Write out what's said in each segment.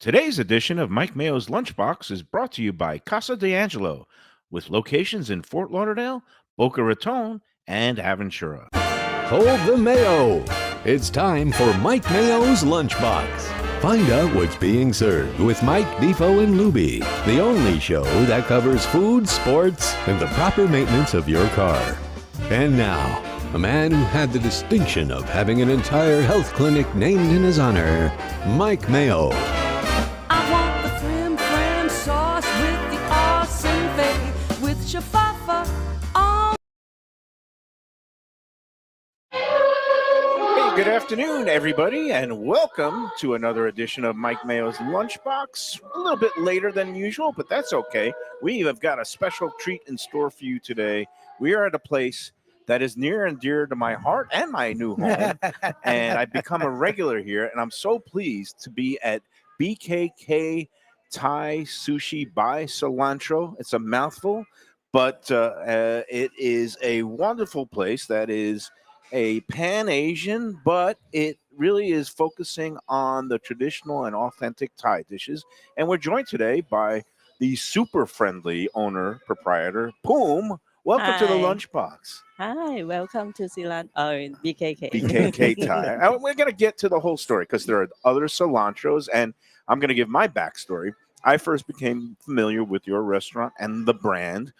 Today's edition of Mike Mayo's Lunchbox is brought to you by Casa d'Angelo, with locations in Fort Lauderdale, Boca Raton, and Aventura. Hold the mayo. It's time for Mike Mayo's Lunchbox. Find out what's being served with Mike, Defo, and Lubie, the only show that covers food, sports, and the proper maintenance of your car. And now, a man who had the distinction of having an entire health clinic named in his honor, Mike Mayo. I want the flim flam sauce with the awesome fave with shafafa on. Hey, good afternoon, everybody, and welcome to another edition of Mike Mayo's Lunchbox. A little bit later than usual, but that's okay. We have got a special treat in store for you today. We are at a place that is near and dear to my heart and my new home, and I've become a regular here, and I'm so pleased to be at BKK Thai Sushi by Cilantro. It's a mouthful, but it is a wonderful place that is a Pan-Asian, but it really is focusing on the traditional and authentic Thai dishes. And we're joined today by the super friendly owner, proprietor, Poom. Welcome to the Hi. Lunchbox. Hi, welcome to BKK. BKK Thai. We're going to get to the whole story because there are other cilantros, and I'm going to give my backstory. I first became familiar with your restaurant and the brand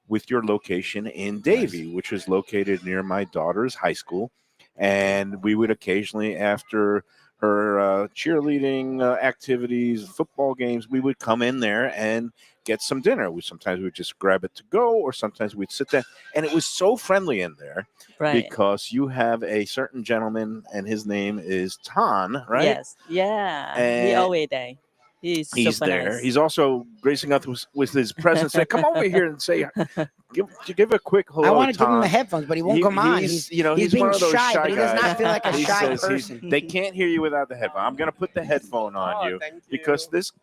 with your location in Davie, which is located near my daughter's high school. And we would occasionally, after her cheerleading activities, football games, we would come in there and get some dinner. Sometimes we would just grab it to go, or sometimes we'd sit there. And it was so friendly in there Right. because you have a certain gentleman, and his name is Tan, right? Yes. Yeah. He And always there. He's super there. nice. He's also gracing us with his presence. Say, come over here and say, give a quick hello. I want to give him Tom. the headphones, but he won't come on. He's He's one being of those shy, but he does guys. not feel like a He shy says person. they can't hear you without the headphone. I'm going to put the headphone on you because this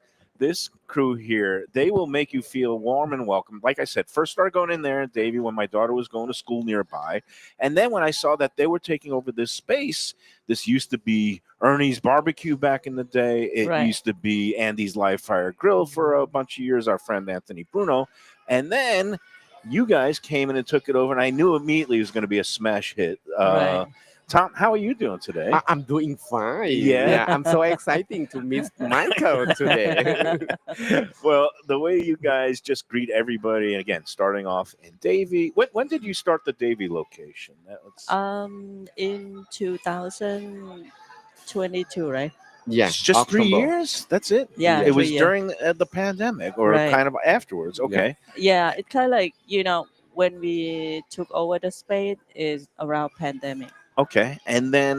crew here, they will make you feel warm and welcome. Like I said, first started going in there in Davie when my daughter was going to school nearby. And then when I saw that they were taking over this space, this used to be Ernie's Barbecue back in the day. It Right. used to be Andy's Live Fire Grill for a bunch of years, our friend Anthony Bruno. And then you guys came in and took it over, and I knew immediately it was going to be a smash hit. Right. Tom, how are you doing today? I'm doing fine. Yeah. I'm so excited to meet Michael today. Well, the way you guys just greet everybody, and again, starting off in Davie. When did you start the Davie location? That was In 2022, right? Yeah, it's just 3 October. years. That's it. Yeah, it was 3 years. during the pandemic, or Right. kind of afterwards. Okay, Yeah, it's kind of like, when we took over the space is around pandemic. okay, and then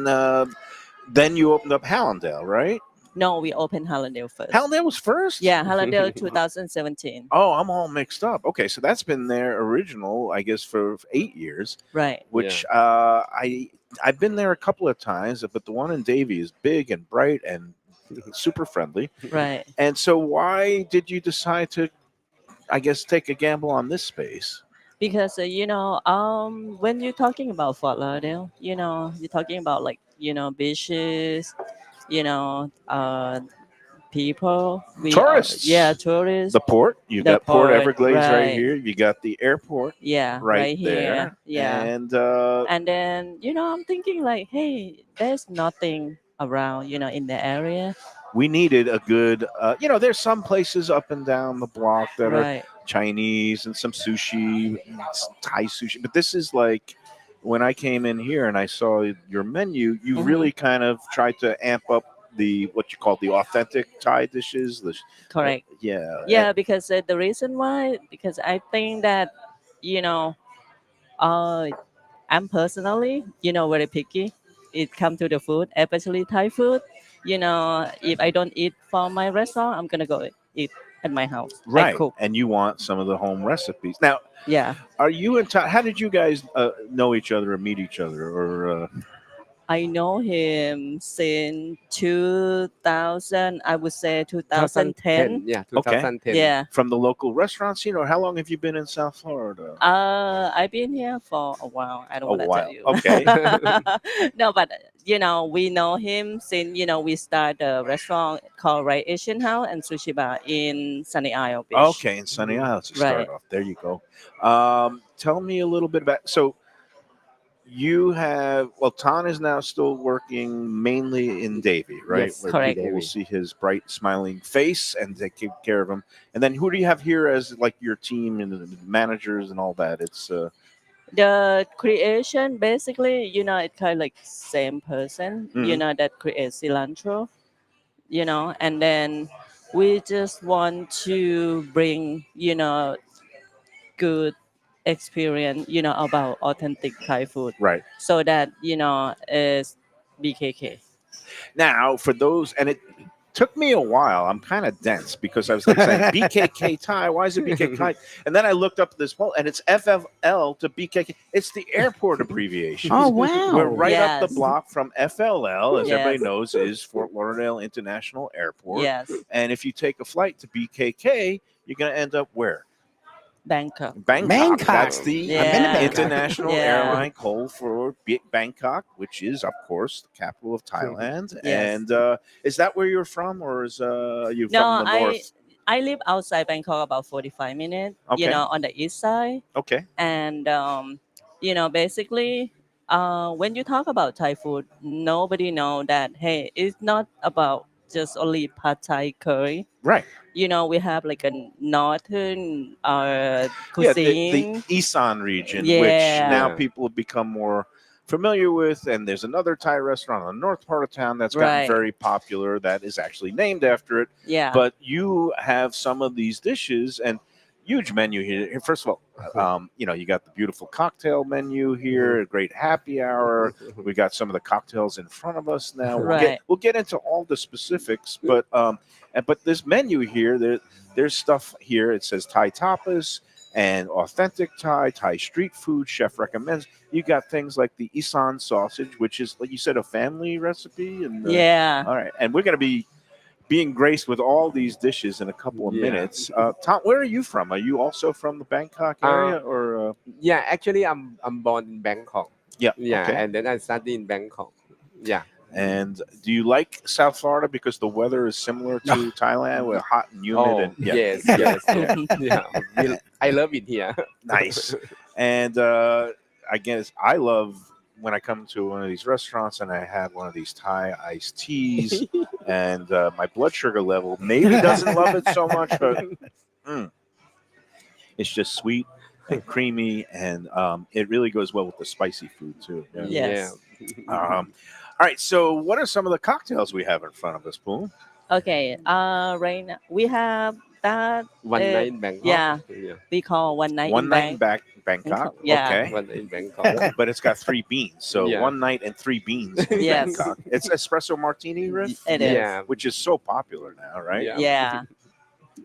you opened up Hallandale, right? No, we opened Hallandale first. Hallandale was first. Yeah, Hallandale 2017. Oh, I'm all mixed up. Okay, so that's been their original, I guess, for 8 years. Right. Which I've been there a couple of times, but the one in Davie is big and bright and super friendly. Right. And so, why did you decide to, I guess, take a gamble on this space? Because when you're talking about Fort Lauderdale, you're talking about beaches, people, Tourists. Tourists. The port, you've The got Port port, Everglades right right. here. You got the airport Yeah, right here. there. Yeah. And And then, I'm thinking like, hey, there's nothing around, in the area. we needed a good, there's some places up and down the block that are Right. Chinese and some sushi, Thai sushi. But this is like, when I came in here and I saw your menu, you Mhm. really kind of tried to amp up what you call the authentic Thai dishes. Correct. Yeah. Yeah, because the reason why, because I think that, uh, I'm personally, very picky. It comes to the food, especially Thai food. If I don't eat from my restaurant, I'm gonna go eat at my house. I Right. cook. And you want some of the home recipes. Now, Yeah. are you in Thai? How did you guys know each other or meet each other? Or I know him since 2000. I would say 2010. Yeah, Okay. 2010. Yeah. from the local restaurant scene, or how long have you been in South Florida? I've been here for a while. I don't A want to while. tell you. Okay. No, but we know him since we start a restaurant called Right Asian House and Sushi Bar in Sunny Isle Beach. Okay, in Sunny Isles to start Right. off. There you go. Tell me a little bit about. So you have Tan is now still working mainly in Davie, right? Yes, Where Correct. people will Davie. see his bright, smiling face and they take care of him. And then who do you have here as like your team and the managers and all that? It's The creation basically, it's kind of like same person, Mhm. that creates cilantro, and then we just want to bring, good experience, about authentic Thai food Right. so that, is BKK. Now, for those, and it took me a while. I'm kind of dense because I was like saying BKK Thai. Why is it BKK Thai? And then I looked up this poll, and it's FFL to BKK. It's the airport abbreviation. Oh, We're wow. right up the Yes. block from FLL, as everybody Yes. knows, is Fort Lauderdale International Airport. Yes, And if you take a flight to BKK, you're going to end up where? Bangkok. Bangkok. Bangkok. That's the I've been to Yeah. Bangkok. international Yeah. airline code for Bangkok, which is, of course, the capital of Thailand. Yes. And is that where you're from, or is you No, from the north? I live outside Bangkok about 45 minutes, Okay. on the east side. Okay. And, basically, when you talk about Thai food, nobody know that, hey, it's not about just only pad Thai curry. Right. We have like a northern Yeah, the cuisine. Isan region, which Yeah. now Yeah. people have become more familiar with. And there's another Thai restaurant on the north part of town that's gotten Right. very popular that is actually named after it. Yeah. But you have some of these dishes and huge menu here. First of all, you got the beautiful cocktail menu here, a great happy hour. We got some of the cocktails in front of us now. Right. We'll get into all the specifics, but but this menu here, there's stuff here. It says Thai tapas and authentic Thai street food. Chef recommends. You got things like the Isan sausage, which is like you said, a family recipe. And Yeah. all right, and we're gonna be being graced with all these dishes in a couple of Yeah. minutes. Tom, where are you from? Are you also from the Bangkok area, or Yeah, actually, I'm born in Bangkok. yeah? Yeah, Okay. and then I study in Bangkok. Yeah. And do you like South Florida because the weather is similar to Thailand, where hot and humid? Oh, And yeah, yes, yes, yeah, yeah. I love it here. nice. And I guess I love when I come to one of these restaurants and I have one of these Thai iced teas, and my blood sugar level maybe doesn't love it so much, but it's just sweet and creamy, and it really goes well with the spicy food too. Yeah. Yes. All right. So, what are some of the cocktails we have in front of us, Poon? Okay. Right now we have that. One uh, night in Bangkok. yeah. Yeah. We call one night One in night in Bangkok. Bangkok. Yeah. Okay. One night in Bangkok. But it's got 3 beans. So Yeah. one night and 3 beans in Yes. Bangkok. It's espresso martini, Riff? It is. Yeah. Which is so popular now, right? Yeah. Yeah.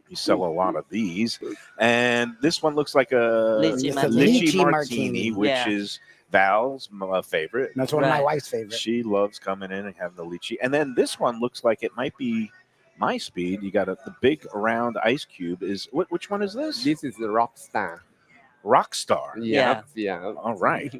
You sell a lot of these. And this one looks like a Lychee It's a martini. lychee lychee martini, martini. which Yeah. is Val's favorite. That's one of my Right. wife's favorites. She loves coming in and having the lychee. And then this one looks like it might be my speed. You got the big round ice cube. Which one is this? This is the rock star. Rockstar. Yeah. Yeah. All right.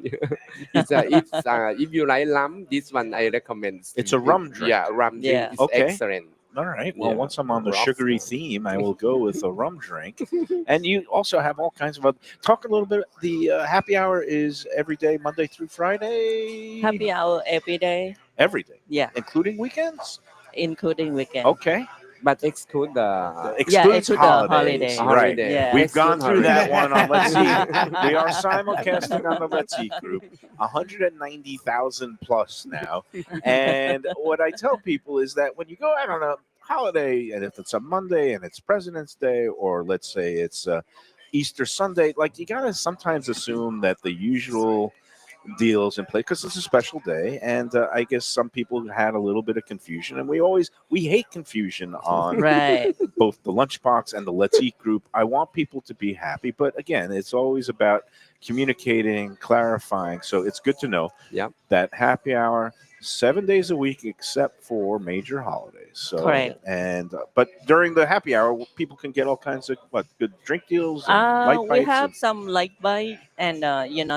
If you like rum, this one I recommend. It's a rum drink. Yeah, rum drink Yeah. is Okay. excellent. All right. Well, Yeah. once I'm on the Rockstar. sugary theme, I will go with a rum drink. And you also have all kinds of other. Talk a little bit. The happy hour is every day, Monday through Friday. Happy hour every day. Every day, Yeah. including weekends. Including weekend. Okay. But exclude the Excludes exclude the holidays. holiday. Right. holiday. Yeah. We've Exclude gone through that holiday. one on Let's See. We are simulcasting on the Let's See group, 190,000 plus now. And what I tell people is that when you go out on a holiday, and if it's a Monday and it's President's Day, or let's say it's Easter Sunday, like you got to sometimes assume that the usual deals in place because it's a special day. And I guess some people had a little bit of confusion, and we hate confusion on Right. both the Lunchbox and the Let's Eat group. I want people to be happy, but again, it's always about communicating, clarifying. So it's good to know Yep. that happy hour 7 days a week except for major holidays. So Correct. and but during the happy hour, people can get all kinds of good drink deals and light We bites. have and- some light bite and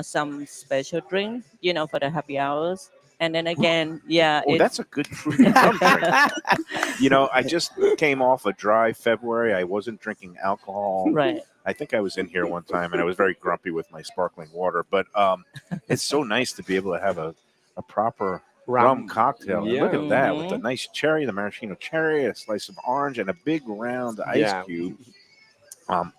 some special drink, for the happy hours. and then again, yeah, Oh, that's a good fruit and rum drink. I just came off a dry February. I wasn't drinking alcohol. right. I think I was in here one time and I was very grumpy with my sparkling water. But it's so nice to be able to have a proper rum cocktail. And look Yeah. at that with the Mhm. nice cherry, the maraschino cherry, a slice of orange, and a big round ice Yeah. cube.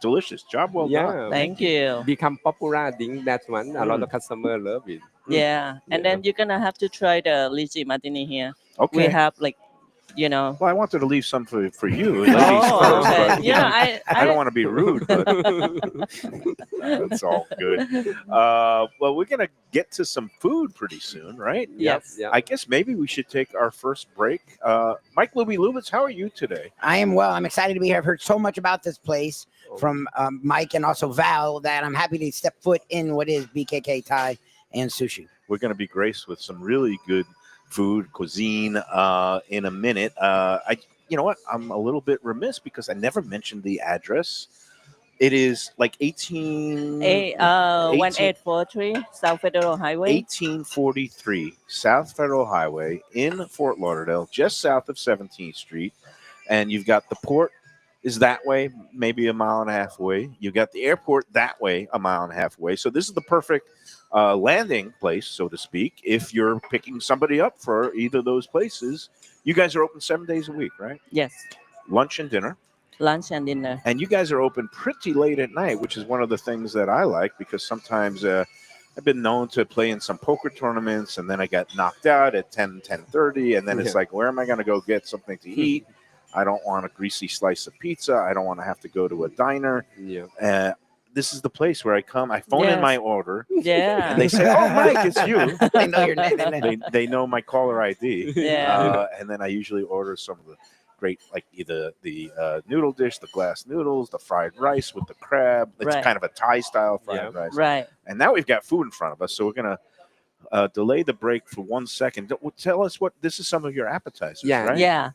Delicious. Job well Yeah. done. Thank you. Become popular. Think that one. A lot of customer love it. Yeah, and Yeah. then you're gonna have to try the lychee martini here. We Okay. have like, you know. Well, I wanted to leave some for you, ladies Oh, first, okay. but You know, I don't want to be rude, but that's all good. Well, we're gonna get to some food pretty soon, right? Yes. Yeah. I guess maybe we should take our first break. Mike Lubitz, how are you today? I am well. I'm excited to be here. I've heard so much about this place from Mike and also Val that I'm happy to step foot in what is BKK Thai and Sushi. We're going to be graced with some really good food, cuisine in a minute. You know what? I'm a little bit remiss because I never mentioned the address. It is like 1843 South Federal Highway. 1843 South Federal Highway in Fort Lauderdale, just south of 17th Street. And you've got the port is that way, maybe a mile and a half away. You've got the airport that way, a mile and a half away. So this is the perfect landing place, so to speak, if you're picking somebody up for either of those places. You guys are open 7 days a week, right? Yes, Lunch and dinner. lunch and dinner. And you guys are open pretty late at night, which is one of the things that I like because sometimes I've been known to play in some poker tournaments and then I got knocked out at 10:30. And then it's like, where am I going to go get something to eat? I don't want a greasy slice of pizza. I don't want to have to go to a diner. Yeah. This is the place where I come. I phone in Yes. my order. Yeah. And they say, "Oh, Mike, it's you." I know your name. They know my caller ID. Yeah. And then I usually order some of the great, like either the noodle dish, the glass noodles, the fried rice with the crab. It's Right. kind of a Thai style fried rice. Right. And now we've got food in front of us, so we're gonna delay the break for 1 second. Tell us what this is. Some of your appetizers, Yeah. right? Yeah.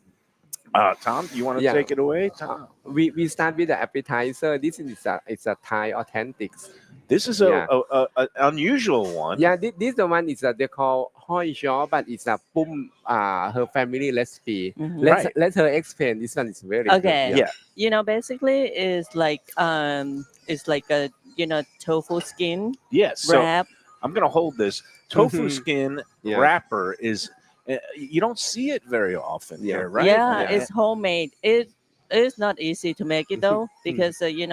Tom, do you want to Yeah. take it away? Tom? We start with the appetizer. This is it's a Thai authentics. This is Yeah. a unusual one. Yeah, this the one is they call hoi shaw, but it's a pum her family recipe. Mhm. Right. Let her explain. This one is very Okay. good. Yeah. You know, basically, it's like a tofu skin Yes. So wrap. I'm gonna hold this tofu skin Yeah. wrapper. Is you don't see it very often Yeah. here, right? Yeah, it's homemade. It is not easy to make it though because we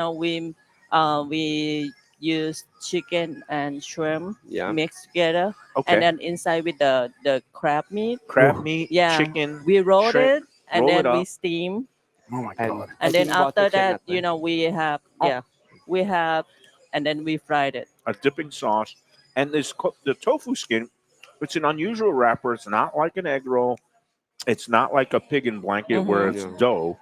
use chicken and shrimp Yeah. mixed together, okay. and then inside with the crab meat, Crab meat, Yeah. chicken. we roll Shrimp, it and roll then it we up. steam, Oh my And God. and I then think after water that, cannot, we have, and then we fried it. A dipping sauce, and the tofu skin. It's an unusual wrapper. It's not like an egg roll. It's not like a pig in blanket where it's Yeah. dough.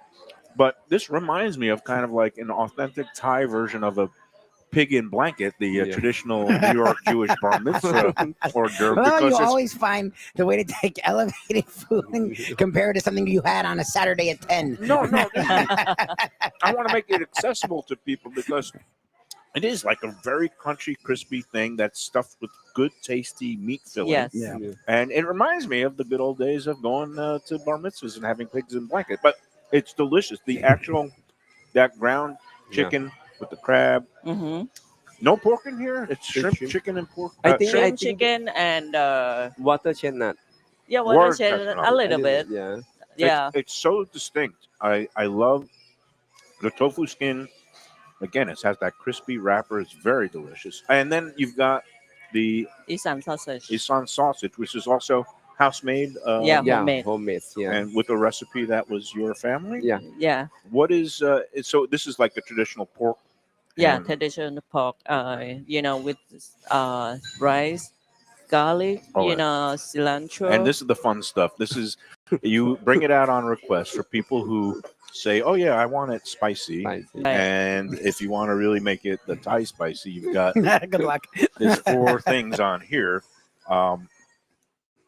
But this reminds me of kind of like an authentic Thai version of a pig in blanket, the Yeah. traditional New York Jewish bar mitzvah hors d'oeuvre. Well, you Because it's always find the way to take elevated food and compare it to something you had on a Saturday at 10. no. I want to make it accessible to people because it is like a very crunchy, crispy thing that's stuffed with good, tasty meat filling. Yes. Yeah. And it reminds me of the good old days of going to bar mitzvahs and having pigs in blanket. But it's delicious. The actual, that ground chicken with the crab. Mm-hmm. No pork in here. It's shrimp, shrimp. chicken, and pork. I think- Shrimp, chicken, and Water chestnut. water Water chestnut chestnut. a little bit. Yeah. Yeah. It's so distinct. I love the tofu skin. Again, it has that crispy wrapper. It's very delicious. And then you've got the Isan sausage. Isan sausage, which is also house made. Yeah. Yeah. Homemade. Homemade. Yeah. And with a recipe that was your family. Yeah. Yeah. What is so? This is like the traditional pork. Yeah, and- traditional pork. With rice, garlic. All right. Cilantro. And this is the fun stuff. This is you bring it out on request for people who say, "Oh yeah, I want it spicy." Spicy. Right. And if you want to really make it the Thai spicy, you've got Good luck. there's 4 things on here.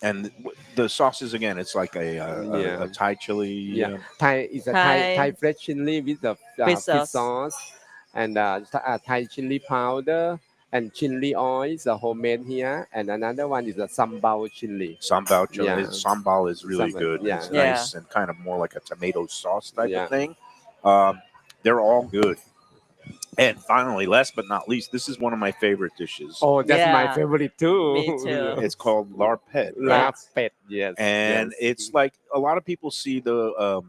And the sauces again, it's like a Thai chili. Yeah. Thai is a Thai fresh chili with the Fish fish sauce and Thai chili powder and chili oil is a homemade here, and another one is a sambal chili. Sambal chili. Yeah. Sambal is really Sambal, good. yeah. It's Yeah. nice and kind of more like a tomato sauce type Yeah. of thing. They're all good. And finally, last but not least, this is one of my favorite dishes. Oh, that's my Yeah. favorite too. Me too. It's called larpet, right? Lapet, yes. And yes. it's like a lot of people see the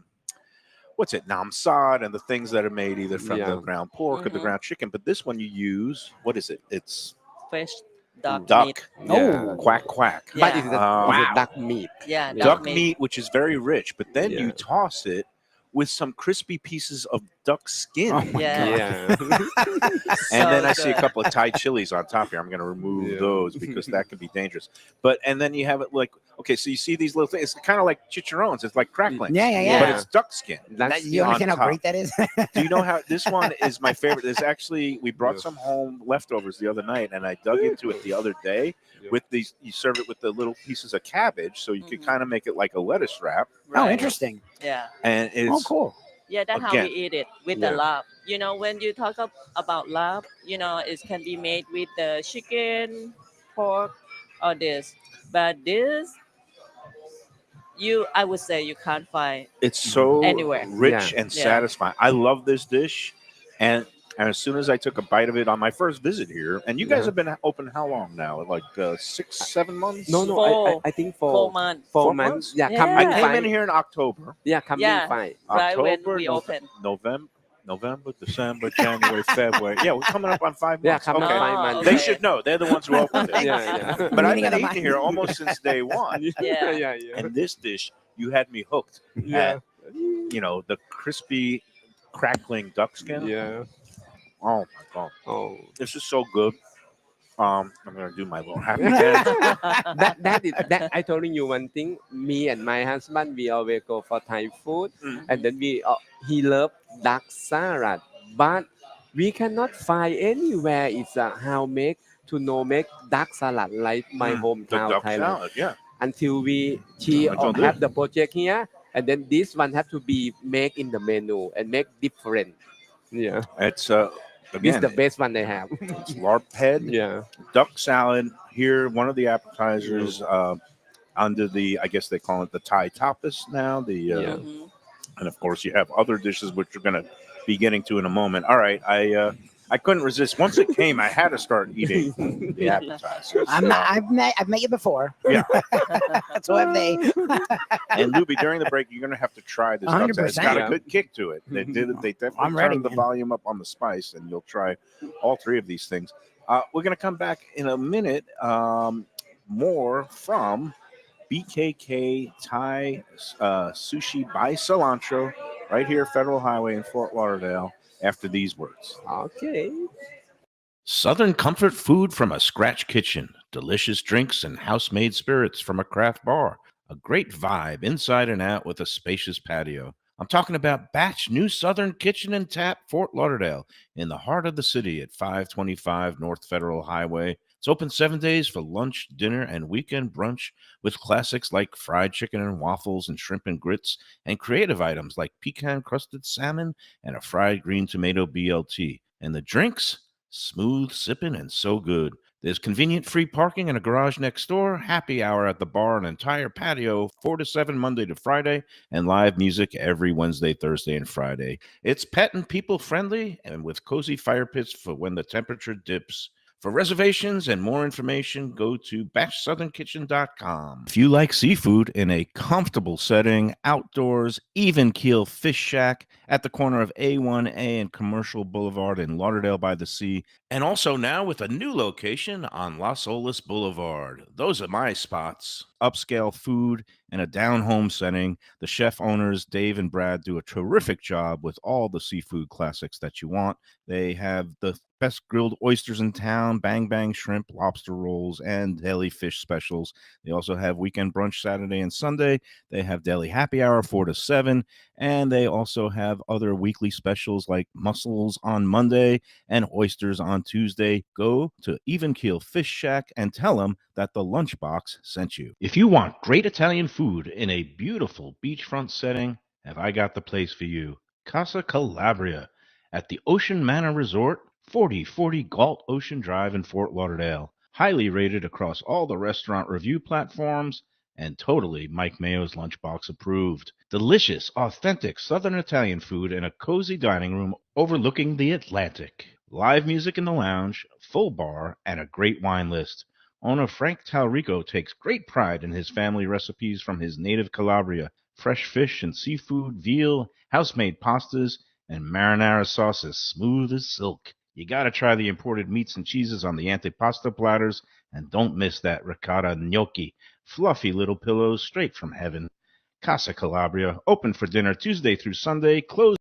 what's it, nam sad, and the things that are made either from the Yeah. ground pork or the Mhm. ground chicken. But this one you use, what is it? It's Fresh duck meat. duck, Yeah. quack quack. But Yeah. it's a, Wow. it's a duck meat. Yeah, Duck meat. meat, which is very rich, but then you Yeah. toss it with some crispy pieces of duck skin. Oh my Yeah. Yeah. And then So I see a good. couple of Thai chilies on top here. I'm going to remove Yeah. those because that could be dangerous. But and then you have it like, okay, so you see these little things. It's kind of like chicharrones. It's like crackling. Yeah, yeah, yeah. But it's duck skin. That's You understand on how great top. that is? Do you know how this one is my favorite? There's actually we brought Yeah. some home leftovers the other night, and I dug into it the other day. Yeah. With these, you serve it with the little pieces of cabbage, so you could Mhm. kind of make it like a lettuce wrap, Oh, Right. interesting. Yeah. and it's Oh, cool. Yeah, that's how Again. we eat it with Yeah. the lab. You know, when you talk about lab, you know, it can be made with the chicken, pork, or this. But this, I would say you can't find. it's so Anywhere. rich Yeah. and Yeah. satisfying. I love this dish, and as soon as I took a bite of it on my first visit here, and you guys Yeah. have been open how long now? Like 6, 7 months? No, no, I think 4 months. 4 4 months. months? Yeah, Yeah. coming I came in fine. here in October. Yeah, coming Yeah. fine. Right when October, we open. November, December, January, February. Yeah, we're coming up on 5 Yeah, months. coming okay. 5 months. They Okay. should know. They're the ones who opened it. Yeah, yeah. But I've Meaning been of the eating mind. here almost since day one. Yeah. yeah, yeah. And this dish, you had me hooked Yeah. at, the crispy, crackling duck skin. Yeah. Oh my god, Oh. this is so good. I'm gonna do my little happy dance. that I told you one thing. Me and my husband, we always go for Thai food, Mm. and then he love duck salad, but we cannot find anywhere. It's how make to know make duck salad like my The hometown duck Thailand. salad, yeah. Until she I don't have do. the project here, and then this one have to be make in the menu and make different. Yeah, It's this again, is the best one they have. it's larp head, Yeah, duck salad. Here, one of the appetizers under the, I guess they call it the Thai tapas now. Yeah. Mhm. And of course, you have other dishes which we're going to be getting to in a moment. All right, I couldn't resist. Once it came, I had to start eating the appetizers. I'm not. I've met you before. Yeah. So have they. And Lubie, during the break, you're going to have to try this. duck salad. It's got 100%. a good kick to it. They did it. They definitely I'm ready, turned the man. volume up on the spice, and you'll try all three of these things. We're going to come back in a minute. More from BKK Thai Sushi by Cilantro, right here, Federal Highway in Fort Lauderdale. After these words. okay. Southern comfort food from a scratch kitchen, delicious drinks and house-made spirits from a craft bar, a great vibe inside and out with a spacious patio. I'm talking about Batch New Southern Kitchen and Tap, Fort Lauderdale, in the heart of the city at 525 North Federal Highway. It's open 7 days for lunch, dinner, and weekend brunch with classics like fried chicken and waffles and shrimp and grits, and creative items like pecan-crusted salmon and a fried green tomato BLT. And the drinks? Smooth sipping and so good. There's convenient free parking and a garage next door, happy hour at the bar, an entire patio, 4 to 7 Monday to Friday, and live music every Wednesday, Thursday, and Friday. It's pet and people friendly and with cozy fire pits for when the temperature dips. For reservations and more information, go to batchsouthernkitchen.com. If you like seafood in a comfortable setting, outdoors, even keel fish shack at the corner of A1A and Commercial Boulevard in Lauderdale by the Sea, and also now with a new location on Las Olas Boulevard. Those are my spots. Upscale food and a down-home setting. The chef owners, Dave and Brad, do a terrific job with all the seafood classics that you want. They have the best grilled oysters in town, bang bang shrimp, lobster rolls, and deli fish specials. They also have weekend brunch Saturday and Sunday. They have deli happy hour 4 to 7, and they also have other weekly specials like mussels on Monday and oysters on Tuesday. Go to Even Keel Fish Shack and tell them that the Lunchbox sent you. If you want great Italian food in a beautiful beachfront setting, have I got the place for you. Casa Calabria at the Ocean Manor Resort, 4040 Galt Ocean Drive in Fort Lauderdale. Highly rated across all the restaurant review platforms and totally Mike Mayo's Lunchbox approved. Delicious, authentic Southern Italian food in a cozy dining room overlooking the Atlantic. Live music in the lounge, full bar, and a great wine list. Owner Frank Talrico takes great pride in his family recipes from his native Calabria. Fresh fish and seafood, veal, house-made pastas, and marinara sauces smooth as silk. You gotta try the imported meats and cheeses on the antipasta platters, and don't miss that ricotta gnocchi, fluffy little pillows straight from heaven. Casa Calabria, open for dinner Tuesday through Sunday, closed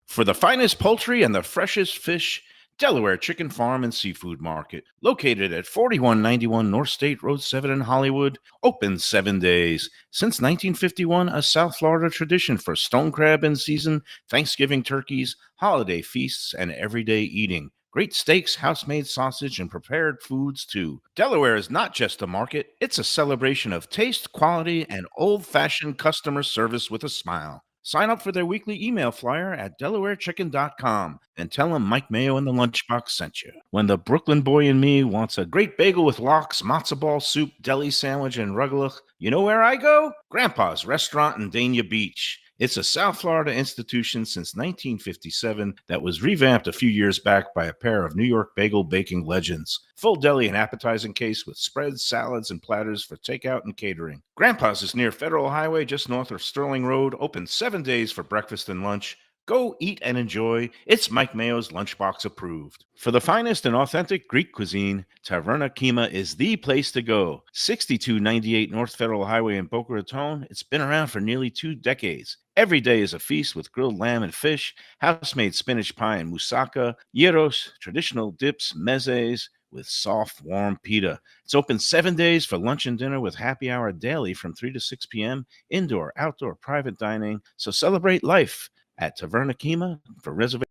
for the finest poultry and the freshest fish. Delaware Chicken Farm and Seafood Market, located at 4191 North State Road 7 in Hollywood, open 7 days. Since 1951, a South Florida tradition for stone crab in season, Thanksgiving turkeys, holiday feasts, and everyday eating. Great steaks, house-made sausage, and prepared foods, too. Delaware is not just a market, it's a celebration of taste, quality, and old-fashioned customer service with a smile. Sign up for their weekly email flyer at DelawareChicken.com and tell them Mike Mayo and the Lunchbox sent you. When the Brooklyn boy in me wants a great bagel with lox, matzo ball soup, deli sandwich, and rugelach, you know where I go? Grandpa's Restaurant in Dania Beach. It's a South Florida institution since 1957 that was revamped a few years back by a pair of New York bagel baking legends. Full deli and appetizing case with spreads, salads, and platters for takeout and catering. Grandpa's is near Federal Highway, just north of Sterling Road, open 7 days for breakfast and lunch. Go eat and enjoy. It's Mike Mayo's Lunchbox approved. For the finest and authentic Greek cuisine, Taverna Kima is the place to go. 6298 North Federal Highway in Boca Raton. It's been around for nearly 2 decades. Every day is a feast with grilled lamb and fish, house-made spinach pie and moussaka, gyros, traditional dips, mezes, with soft, warm pita. It's open 7 days for lunch and dinner with happy hour daily from 3 to 6 p.m., indoor, outdoor, private dining. So celebrate life at Taverna Kima for reservation.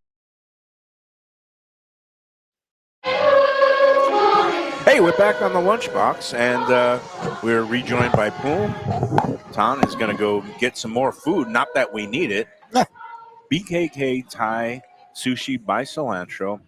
Hey, we're back on the Lunchbox, and we're rejoined by Boom. Ton is going to go get some more food. Not that we need it. BKK Thai Sushi by Cilantro.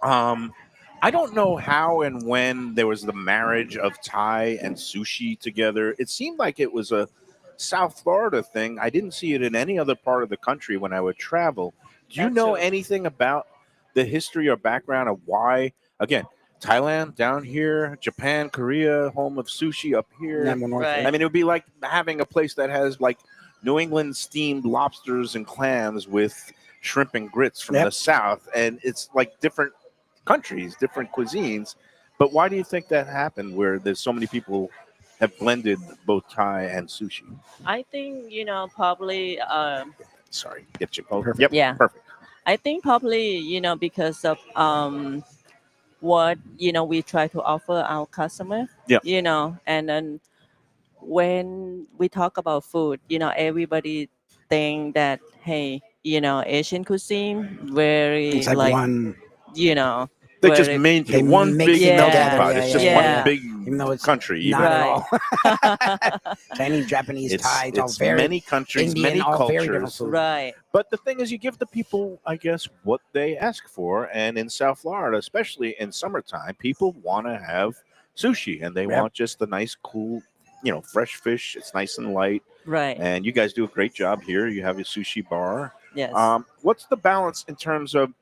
I don't know how and when there was the marriage of Thai and sushi together. It seemed like it was a South Florida thing. I didn't see it in any other part of the country when I would travel. Do you know anything about the history or background of why, again, Thailand down here, Japan, Korea, home of sushi up here? Right. I mean, it would be like having a place that has like New England steamed lobsters and clams with shrimp and grits from the South. And it's like different countries, different cuisines. But why do you think that happened where there's so many people have blended both Thai and sushi? I think, probably, Sorry, get you both. Yep, yeah. perfect. I think probably, because of what, we try to offer our customer, Yeah. And then when we talk about food, everybody think that, hey, Asian cuisine, very It's like one. They just very- made They one mix big it melting together. pot. It's just Yeah. one big Even though it's country. not at all. Right. Chinese, Japanese, Thai, it's all It's very many countries, Indian, many all very different cultures. food. Right. But the thing is, you give the people, I guess, what they ask for. And in South Florida, especially in summertime, people want to have sushi and they want just the nice, cool, fresh fish. It's nice and light. Right. And you guys do a great job here. You have a sushi bar. Yes. What's the balance in terms of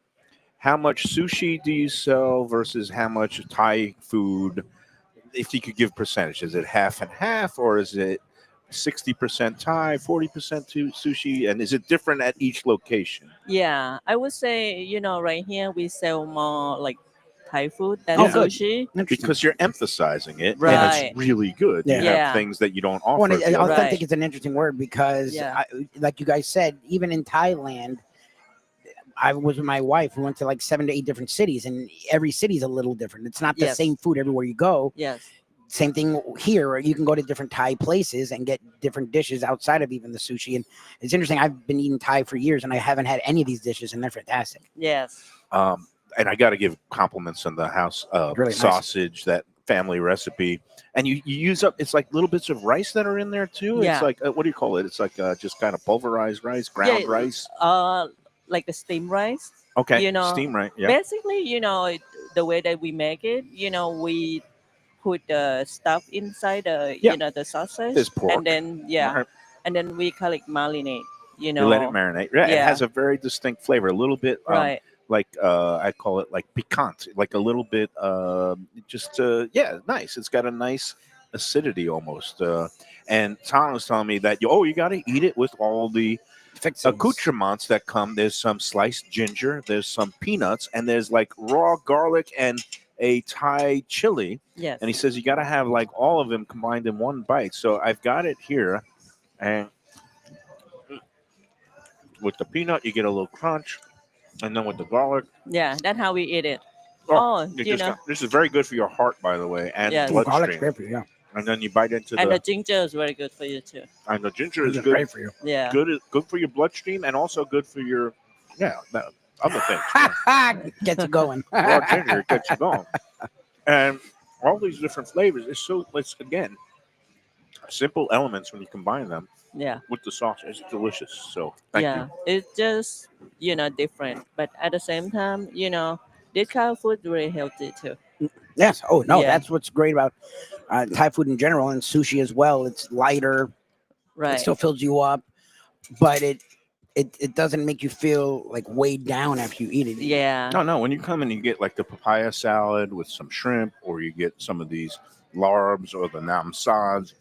how much sushi do you sell versus how much Thai food? If you could give percentage, is it half and half, or is it 60% Thai, 40% to sushi, and is it different at each location? Yeah, I would say, right here we sell more like Thai food than Oh, good. sushi. Because you're emphasizing it, and Right. it's really good. Yeah. You have Yeah. things that you don't Well, offer. and at the other- authentic Right. is an interesting word because, Yeah. like you guys said, even in Thailand, I was with my wife. We went to like 7 to 8 different cities, and every city is a little different. It's not the Yes. same food everywhere you go. Yes. Same thing here, where you can go to different Thai places and get different dishes outside of even the sushi. And it's interesting. I've been eating Thai for years, and I haven't had any of these dishes, and they're fantastic. Yes. And I got to give compliments on the house Really nice. sausage, that family recipe. And you use up, it's like little bits of rice that are in there too. Yeah. It's like, what do you call it? It's like just kind of pulverized rice, ground Yeah. rice. Like the steamed rice. Okay. You know, Steam, right? Yeah. basically, the way that we make it, we put the stuff inside the, Yeah. the sausage, There's pork. and then Right. and then we call it marinate. You let it marinate. Yeah, it Yeah. has a very distinct flavor. A little bit, Right. like I call it like piquant, like a little bit, just yeah, nice. It's got a nice acidity almost. And Tom was telling me that you got to eat it with all the Fixings. accoutrements that come. There's some sliced ginger, there's some peanuts, and there's like raw garlic and a Thai chili. Yes. And he says you got to have like all of them combined in one bite. So I've got it here, and with the peanut, you get a little crunch, and then with the garlic, Yeah, that's how we eat it. this is very good for your heart, by the way, and Yes. Ooh, garlic's bloodstream. great for you. Yeah. And then you bite into And the the ginger is very good for you too. and the ginger is It's good, great for you. Yeah. good for your bloodstream, and also good for your the other things. Gets you going. Raw ginger gets you going, and all these different flavors. It's again simple elements when you combine them Yeah. with the sauce. It's delicious. So thank Yeah. It's just, different. But at the same time, this kind of food very healthy too. Yes. Oh no, Yeah. that's what's great about Thai food in general and sushi as well. It's lighter. It Right. still fills you up, but it doesn't make you feel like weighed down after you eat it. Yeah. No. When you come and you get like the papaya salad with some shrimp, or you get some of these larbs or the nam sads,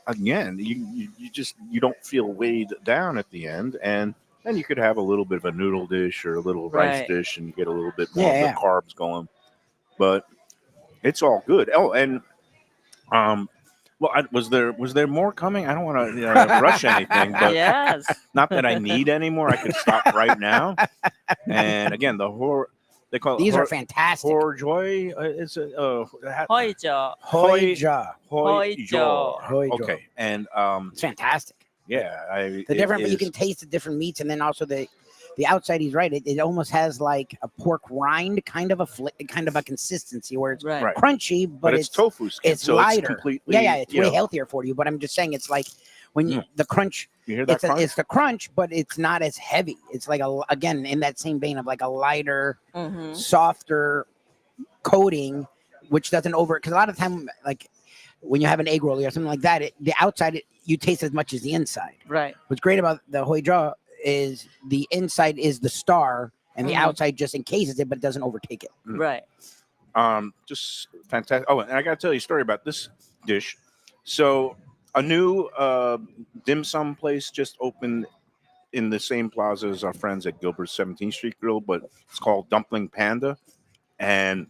again, you don't feel weighed down at the end, and then you could have a little bit of a noodle dish or a little rice Right. dish, and you get a little bit more Yeah, of the yeah. carbs going. But it's all good. Oh, and well, was there more coming? I don't want to rush anything, but Yes. not that I need any more. I could stop right now. And again, they call it These are fantastic. hor joy. It's a Hoi jaw. Hoi ja. hoi jaw. Hoi jaw. Okay, and It's fantastic. yeah, The different you can taste the different meats, and then also the outside. He's right. It almost has like a pork rind kind of a consistency where it's Right. Right. crunchy, but it's tofu skin, it's so lighter. It's completely yeah, it's way know, healthier for you. But I'm just saying, it's like when you, the crunch. You hear that crunch? It's the crunch, but it's not as heavy. It's like again in that same vein of like a lighter, Mm-hmm. softer coating, which doesn't because a lot of time like when you have an egg roll or something like that, the outside you taste as much as the inside. Right. What's great about the hoi jaw is the inside is the star and the Mhm. outside just encases it, but it doesn't overtake it. Right. Just fantastic. Oh, and I got to tell you a story about this dish. So a new dim sum place just opened in the same plaza as our friends at Gilbert's 17th Street Grill, but it's called Dumpling Panda. And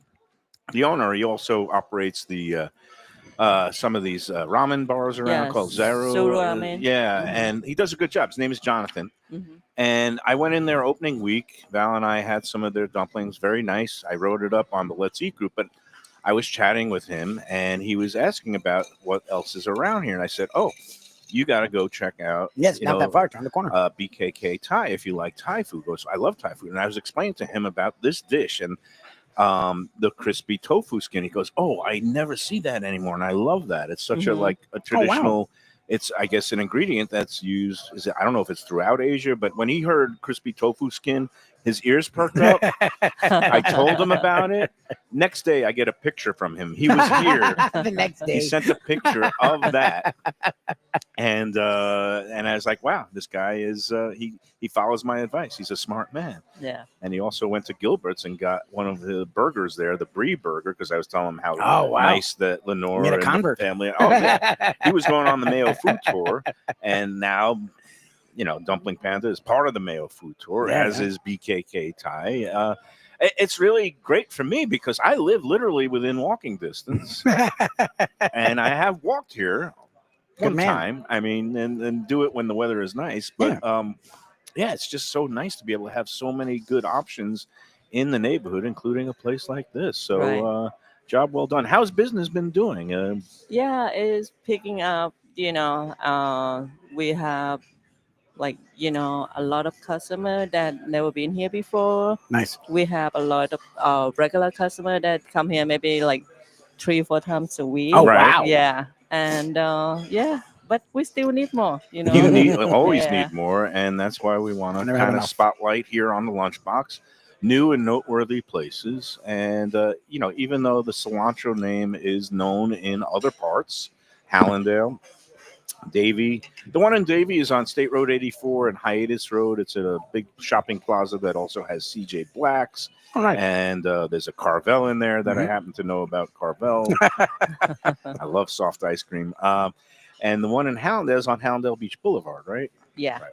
the owner, he also operates the some of these ramen bars around Yes, called Zaro. Suru Ramen. Yeah, Mhm. and he does a good job. His name is Jonathan. Mm-hmm. And I went in there opening week. Val and I had some of their dumplings, very nice. I wrote it up on the Let's Eat group, but I was chatting with him, and he was asking about what else is around here. And I said, "Oh, you got to go check out. Yes, you not know, that far, it's around the corner. BKK Thai if you like Thai food." Goes, I love Thai food, and I was explaining to him about this dish and the crispy tofu skin. He goes, "Oh, I never see that anymore, and I love that. It's such a Mhm. like a traditional." It's, I guess, an ingredient that's used. I don't know if it's throughout Asia, but when he heard crispy tofu skin, his ears perked up. I told him about it. Next day, I get a picture from him. He was here. The next day. He sent a picture of that, and I was like, "Wow, this guy is he follows my advice. He's a smart man." Yeah. And he also went to Gilbert's and got one of the burgers there, the Brie burger, because I was telling him how Oh, wow. nice that Lenore Made a and the convert. family. Oh yeah, he was going on the Mayo food tour, and now, Dumpling Panda is part of the Mayo food tour, Yeah, as yeah. is BKK Thai. It's really great for me because I live literally within walking distance, and I have walked here Good one man. time. I mean, and do it when the weather is nice. But yeah, it's just so nice to be able to have so many good options in the neighborhood, including a place like this. So, Right. Job well done. How's business been doing? Yeah, it's picking up. We have a lot of customer that never been here before. Nice. We have a lot of regular customer that come here maybe like 3-4 times a week. Oh, Right. wow. Yeah, and but we still need more. You need always Yeah. need more, and that's why we want to Never have kind of enough. spotlight here on the Lunchbox. new and noteworthy places. And, even though the cilantro name is known in other parts, Hallandale, Davie. The one in Davie is on State Road 84 and Hiatus Road. It's a big shopping plaza that also has CJ Black's. All right. And there's a Carvel in there that I happen to know about Carvel. I love soft ice cream. And the one in Hallandale is on Hallandale Beach Boulevard, right? Yeah. Right.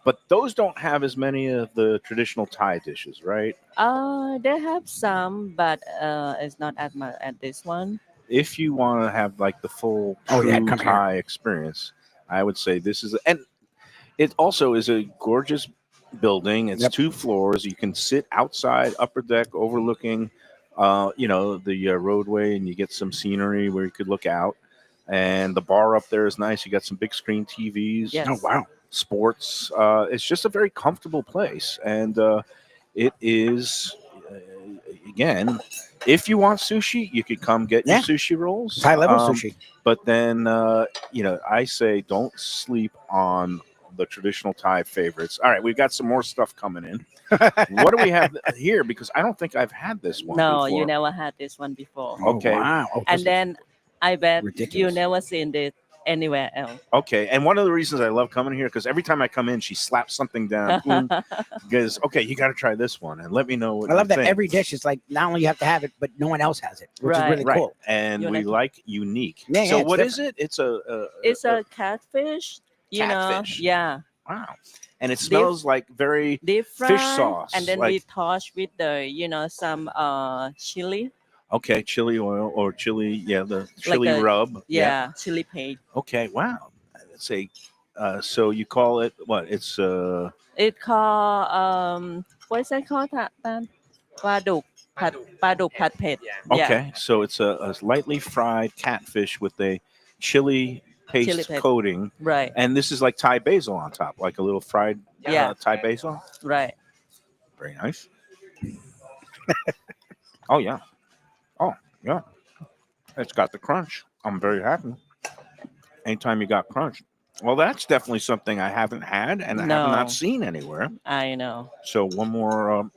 But those don't have as many of the traditional Thai dishes, right? They have some, but it's not at this one. If you want to have like the full Oh, yeah, true come here. Thai experience, I would say this is, and it also is a gorgeous building. It's 2 floors. You can sit outside, upper deck, overlooking, the roadway, and you get some scenery where you could look out. And the bar up there is nice. You got some big screen TVs. Yes. Oh, wow. Sports. It's just a very comfortable place, and it is again. If you want sushi, you could come get your sushi rolls. Thai level sushi. But then, I say don't sleep on the traditional Thai favorites. All right, we've got some more stuff coming in. What do we have here? Because I don't think I've had this one No, before. you never had this one before. Okay. Oh, wow. Oh, And then I bet you ridiculous. never seen this anywhere else. Okay, and one of the reasons I love coming here, because every time I come in, she slaps something down. Boom, goes, okay, you got to try this one, and let me know what I love you that think. every dish is like not only you have to have it, but no one else has it, which is really Right, cool. and we Unique. like unique. Yeah, So it's what is it? It's It's a catfish. Catfish. Yeah, wow, and it smells like very deep fry, fish sauce. and then like, we touch with the some chili. okay, chili oil or chili, the chili a- rub. Yeah, chili paste. Okay, wow. Let's say, so you call it what? It's It called what is that called? Tan? ปลาดุกผัดปลาดุกผัดเผ็ด Yeah. okay. So it's a lightly fried catfish with a chili paste Chili paste. coating, Right, and this is like Thai basil on top, like a little fried Yeah. Thai basil. right. Very nice. Oh yeah. Oh yeah. It's got the crunch. I'm very happy. Anytime you got crunch. Well, that's definitely something I haven't had and I have No. not seen anywhere. I know. So one more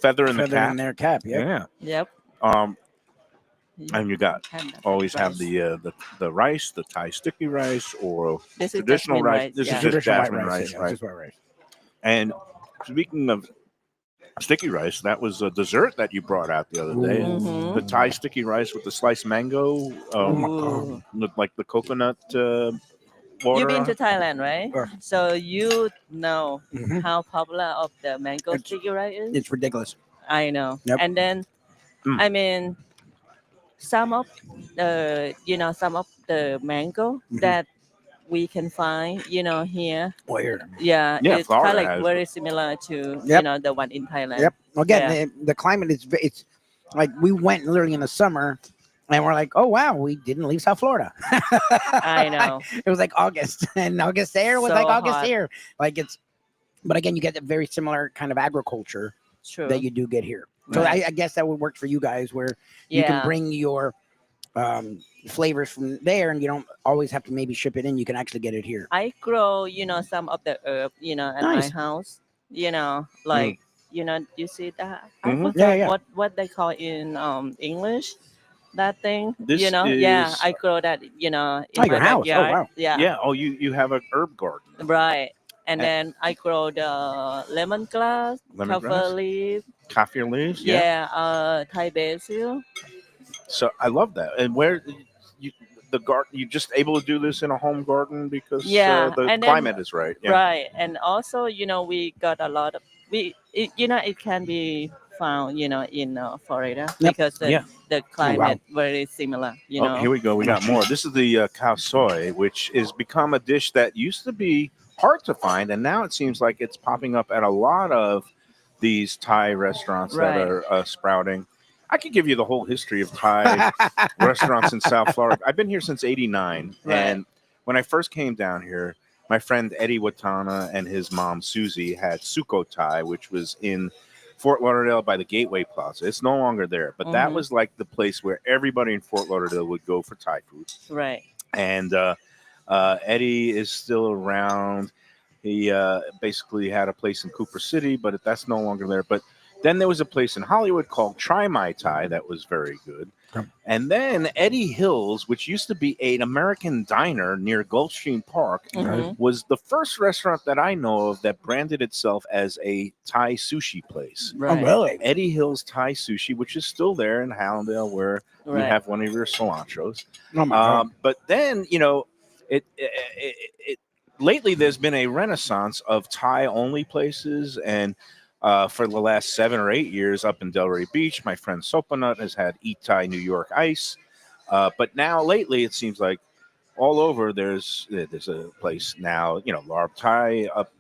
feather in the Feather cap. in their cap, yeah. Yeah. Yep. And you got always have the rice, the Thai sticky rice, or This is traditional jasmine rice. rice, This yeah. is just Traditional white jasmine rice, yeah, right? just white rice. And speaking of sticky rice, that was a dessert that you brought out the other day. Mhm. The Thai sticky rice with the sliced mango, Ooh. with like the coconut water. You've been on to it. Thailand, right? Sure. So you know Mhm. how popular of the mango It's- sticky rice is? It's ridiculous. I know. Yep. And then, Mm. I mean, some of the mango Mhm. that we can find, here. Where? Yeah, Yeah, it's kind Florida of like has- very similar to Yep. the one in Thailand. Yep. Again, Yeah. the climate is it's like we went literally in the summer, and we're like, oh wow, we didn't leave South Florida. I know. It was like August, and August there was So like August hot. here. Like it's, but again, you get a very similar kind of agriculture True. that you do get here. So Right. I guess that would work for you guys, where you can Yeah. bring your flavors from there, and you don't always have to maybe ship it in. You can actually get it here. I grow, some of the herb, at my Nice. house. Like you see that? I Mhm. forgot Yeah, yeah. what they call in English. That thing, This yeah, is- I grow that, in Oh, your my house. Oh, backyard. wow. Yeah, Yeah. Oh, you have an herb garden. right. And And- then I grow the lemongrass, Lemongrass? kaffir leaf, Kaffir leaves. Thai basil. So I love that. And where you the garden? You just able to do this in a home garden because Yeah, the and then- climate is right. Yeah. Right, and also we got a lot of it can be found in Florida Yep. because Yeah. the climate very similar. Oh, here we go. We got more. This is the cow soy, which is become a dish that used to be hard to find, and now it seems like it's popping up at a lot of these Thai restaurants that Right. are sprouting. I could give you the whole history of Thai restaurants in South Florida. I've been here since '89, Right. and when I first came down here, my friend Eddie Watana and his mom Susie had Suko Thai, which was in Fort Lauderdale by the Gateway Plaza. It's no longer there, but that Mhm. was like the place where everybody in Fort Lauderdale would go for Thai food. Right. And Eddie is still around. He basically had a place in Cooper City, but that's no longer there. But Then there was a place in Hollywood called Try My Thai that was very good. And then Eddie Hill's, which used to be an American diner near Gulfstream Park, was the first restaurant that I know of that branded itself as a Thai sushi place. Oh, really? Eddie Hill's Thai Sushi, which is still there in Hallandale, where you Right. have one of your cilantros. Oh my God. But then, it lately there's been a renaissance of Thai only places, and for the last 7 or 8 years up in Delray Beach, my friend Sopanut has had Eat Thai New York Ice. But now lately it seems like all over there's a place now, Larb Thai up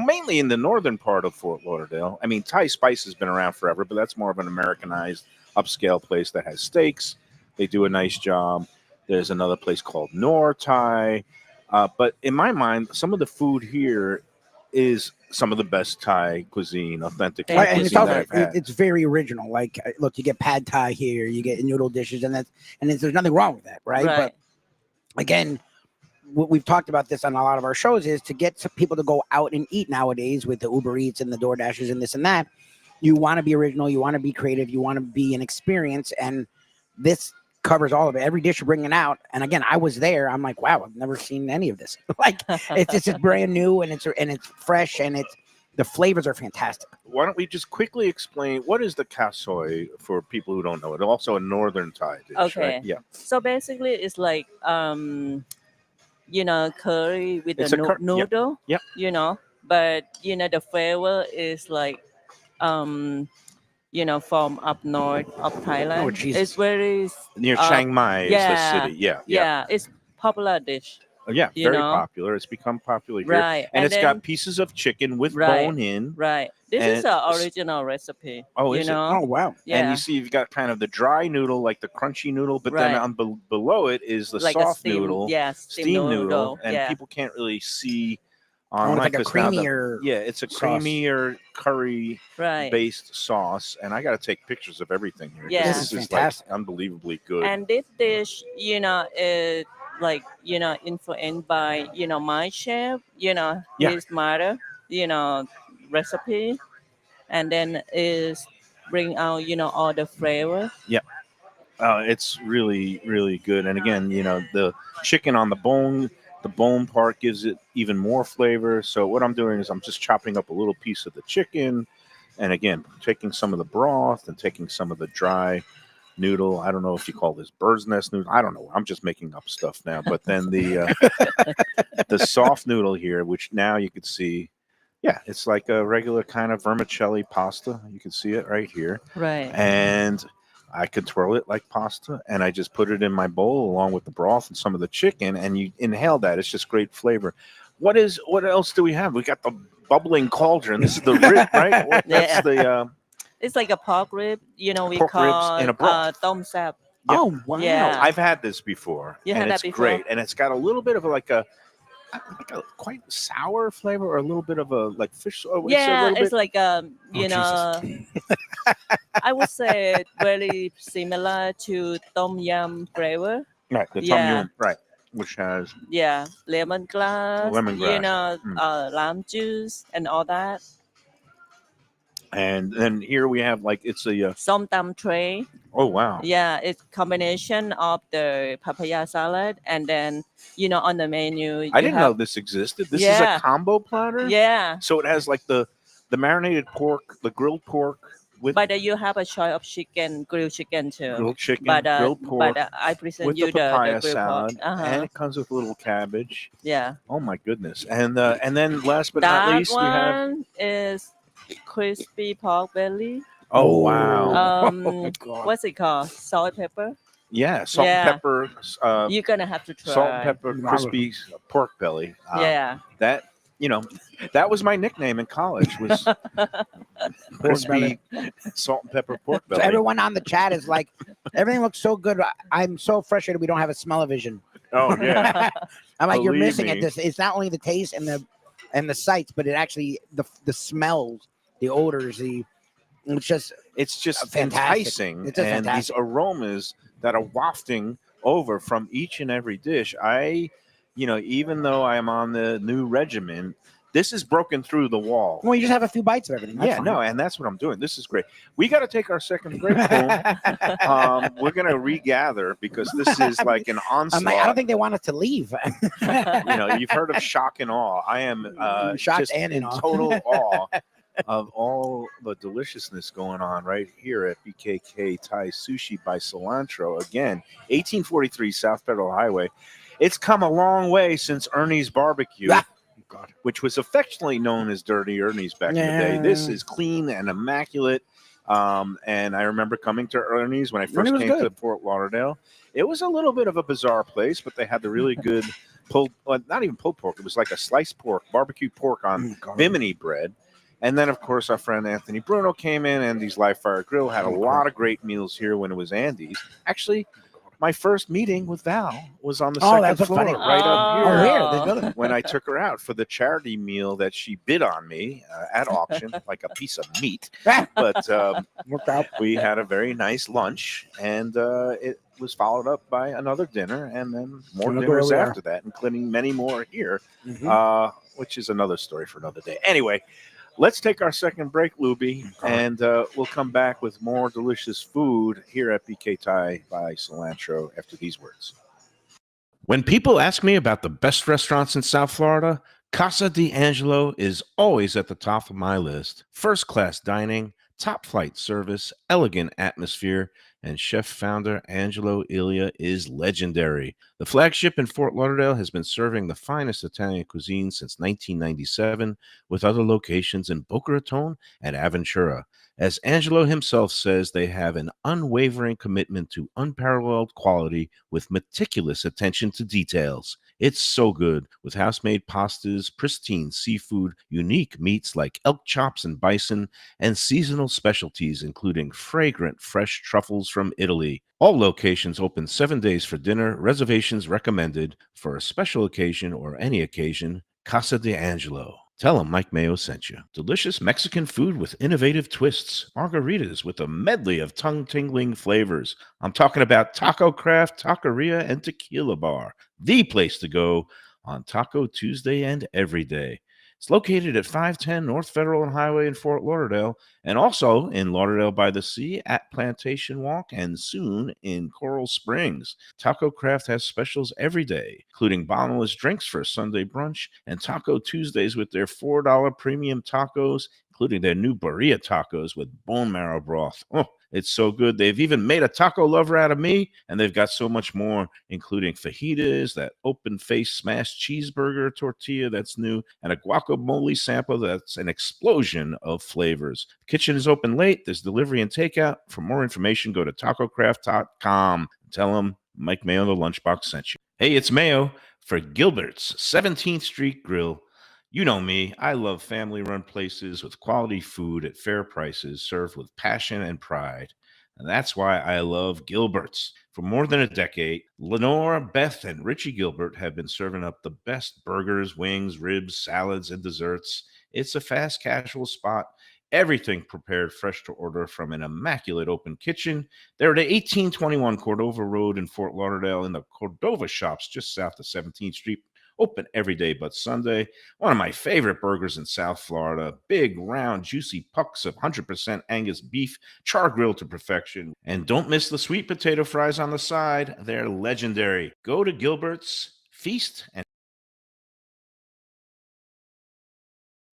mainly in the northern part of Fort Lauderdale. I mean, Thai Spice has been around forever, but that's more of an Americanized upscale place that has steaks. They do a nice job. There's another place called Nor Thai. But in my mind, some of the food here is some of the best Thai cuisine, authentic Thai And cuisine that I've had. it's very original. Like, look, you get pad Thai here, you get noodle dishes, and there's nothing wrong with that, right? But again, we've talked about this on a lot of our shows, is to get some people to go out and eat nowadays with the Uber Eats and the DoorDashes and this and that. You want to be original, you want to be creative, you want to be an experience, and this covers all of it. Every dish you're bringing out, and again, I was there. I'm like, wow, I've never seen any of this. Like, it's just brand new, and it's fresh, and the flavors are fantastic. Why don't we just quickly explain what is the kasoi for people who don't know it? Also a northern Thai dish. Okay. Right? Yeah. So basically, it's like curry with It's the a cur- noodle. Yep. But the flavor is like from up north of Thailand. Oh, Jesus. It's very Near Chiang Mai is the city. Yeah. It's popular dish. Yeah, You very know? popular. It's become popular here. Right. And it's got then- pieces of chicken with Right. bone in. Right. This And is the original recipe. Oh, you is it? know? Oh, wow. Yeah. And you see you've got kind of the dry noodle, like the crunchy noodle, but then Right. on below it is the like a soft steam, noodle, Yeah, steam noodle, and yeah. people can't really see Oh, on it's like a because now creamier it's a sauce. creamier curry Right. based sauce, and I got to take pictures of everything here. 'cause Yeah. this This is is fantastic. like unbelievably good. And this dish, is like, influenced by, my chef, Yeah. his mother, recipe. And then is bring out, all the flavor. It's really, really good. And again, the chicken on the bone part gives it even more flavor. So what I'm doing is I'm just chopping up a little piece of the chicken, and again, taking some of the broth and taking some of the dry noodle. I don't know if you call this bird's nest noodle. I don't know. I'm just making up stuff now. But then the soft noodle here, which now you could see, it's like a regular kind of vermicelli pasta. You can see it right here. Right. And I could twirl it like pasta, and I just put it in my bowl along with the broth and some of the chicken, and you inhale that. It's just great flavor. What else do we have? We got the bubbling cauldron. This is the rib, right? That's the It's like a pork rib, we Pork call ribs in a broth. tom sap. Oh, wow. Yeah. I've had this before. You and had that it's before? great, and it's got a little bit of like a quite sour flavor, or a little bit of a like fish. Yeah, it's like Jesus. I would say very similar to tom yum flavor. Right, the tom Yeah. yum, right, which has Yeah, lemongrass, Lemongrass. lime juice and all that. and then here we have like it's a Som tam tray. oh wow. Yeah, it's combination of the papaya salad and then on the menu. I didn't know this existed. This is Yeah. a combo platter. Yeah, So it has like the marinated pork, the grilled pork with but you have a choice of chicken, grilled chicken too. grilled chicken, But grilled pork, I present with you the papaya grilled salad, pork. Uh-huh. and it comes with a little cabbage. Yeah. Oh my goodness! And then last but That not least, we have one is crispy pork belly. oh wow, God. What's it called? Salt pepper. yeah, salt Yeah. and pepper, You're gonna have to try. salt and pepper, Wow. crispy pork belly. Yeah. That that was my nickname in college was crispy salt and pepper pork So belly. everyone on the chat is like, everything looks so good. I'm so frustrated we don't have a smell-o-vision. Oh yeah, I'm like, you're Believe missing me. it. It's not only the taste and the sights, but it actually the smells, the odors, it's just it's just Fantastic. enticing, It's just and fantastic. these aromas that are wafting over from each and every dish. Even though I am on the new regimen, This is broken through the wall. Well, you just have a few bites of everything. That's Yeah, fine. no, and that's what I'm doing. This is great. We got to take our second break. Boom. We're going to regather because this is like an onslaught. I'm like, I don't think they want us to leave. You've heard of shock and awe. I am Shocked just and in in awe. total awe of all the deliciousness going on right here at BKK Thai Sushi by Cilantro. Again, 1843 South Federal Highway. It's come a long way since Ernie's Barbecue. God. Which was affectionately known as Dirty Ernie's back in the day. This is clean and immaculate. And I remember coming to Ernie's when I first came to Fort Lauderdale. It was a little bit of a bizarre place, but they had the really good not even pulled pork. It was like a sliced pork, barbecue pork on bimini bread. And then, of course, our friend Anthony Bruno came in. Andy's Live Fire Grill had a lot of great meals here when it was Andy's. Actually, my first meeting with Val was on the second floor, right up here. When I took her out for the charity meal that she bid on me at auction, like a piece of meat. But we had a very nice lunch, and it was followed up by another dinner, and then more dinners after that, including many more here, which is another story for another day. Anyway, let's take our second break, Lubie, and we'll come back with more delicious food here at BK Thai by Cilantro after these words. When people ask me about the best restaurants in South Florida, Casa d'Angelo is always at the top of my list. First-class dining, top-flight service, elegant atmosphere, and chef-founder Angelo Ilia is legendary. The flagship in Fort Lauderdale has been serving the finest Italian cuisine since 1997, with other locations in Boca Raton and Aventura. As Angelo himself says, they have an unwavering commitment to unparalleled quality with meticulous attention to details. It's so good, with house-made pastas, pristine seafood, unique meats like elk chops and bison, and seasonal specialties including fragrant fresh truffles from Italy. All locations open 7 days for dinner. Reservations recommended for a special occasion or any occasion. Casa d'Angelo. Tell them Mike Mayo sent you. Delicious Mexican food with innovative twists. Margaritas with a medley of tongue-tingling flavors. I'm talking about Taco Craft, Taqueria, and Tequila Bar. The place to go on Taco Tuesday and every day. It's located at 510 North Federal and Highway in Fort Lauderdale, and also in Lauderdale by the Sea at Plantation Walk, and soon in Coral Springs. Taco Craft has specials every day, including bottomless drinks for a Sunday brunch, and Taco Tuesdays with their $4 premium tacos, including their new burrito tacos with bone marrow broth. Oh, it's so good. They've even made a taco lover out of me, and they've got so much more, including fajitas, that open-faced smashed cheeseburger tortilla that's new, and a guacamole sample that's an explosion of flavors. The kitchen is open late. There's delivery and takeout. For more information, go to tacocraft.com. Tell them Mike Mayo, the Lunchbox, sent you. Hey, it's Mayo for Gilbert's 17th Street Grill. You know me, I love family-run places with quality food at fair prices served with passion and pride. And that's why I love Gilbert's. For more than a decade, Lenore, Beth, and Richie Gilbert have been serving up the best burgers, wings, ribs, salads, and desserts. It's a fast casual spot. Everything prepared fresh to order from an immaculate open kitchen. They're at 1821 Cordova Road in Fort Lauderdale in the Cordova Shops just south of 17th Street. Open every day but Sunday. One of my favorite burgers in South Florida. Big, round, juicy pucks of 100% Angus beef, char grilled to perfection. And don't miss the sweet potato fries on the side. They're legendary. Go to Gilbert's, feast, and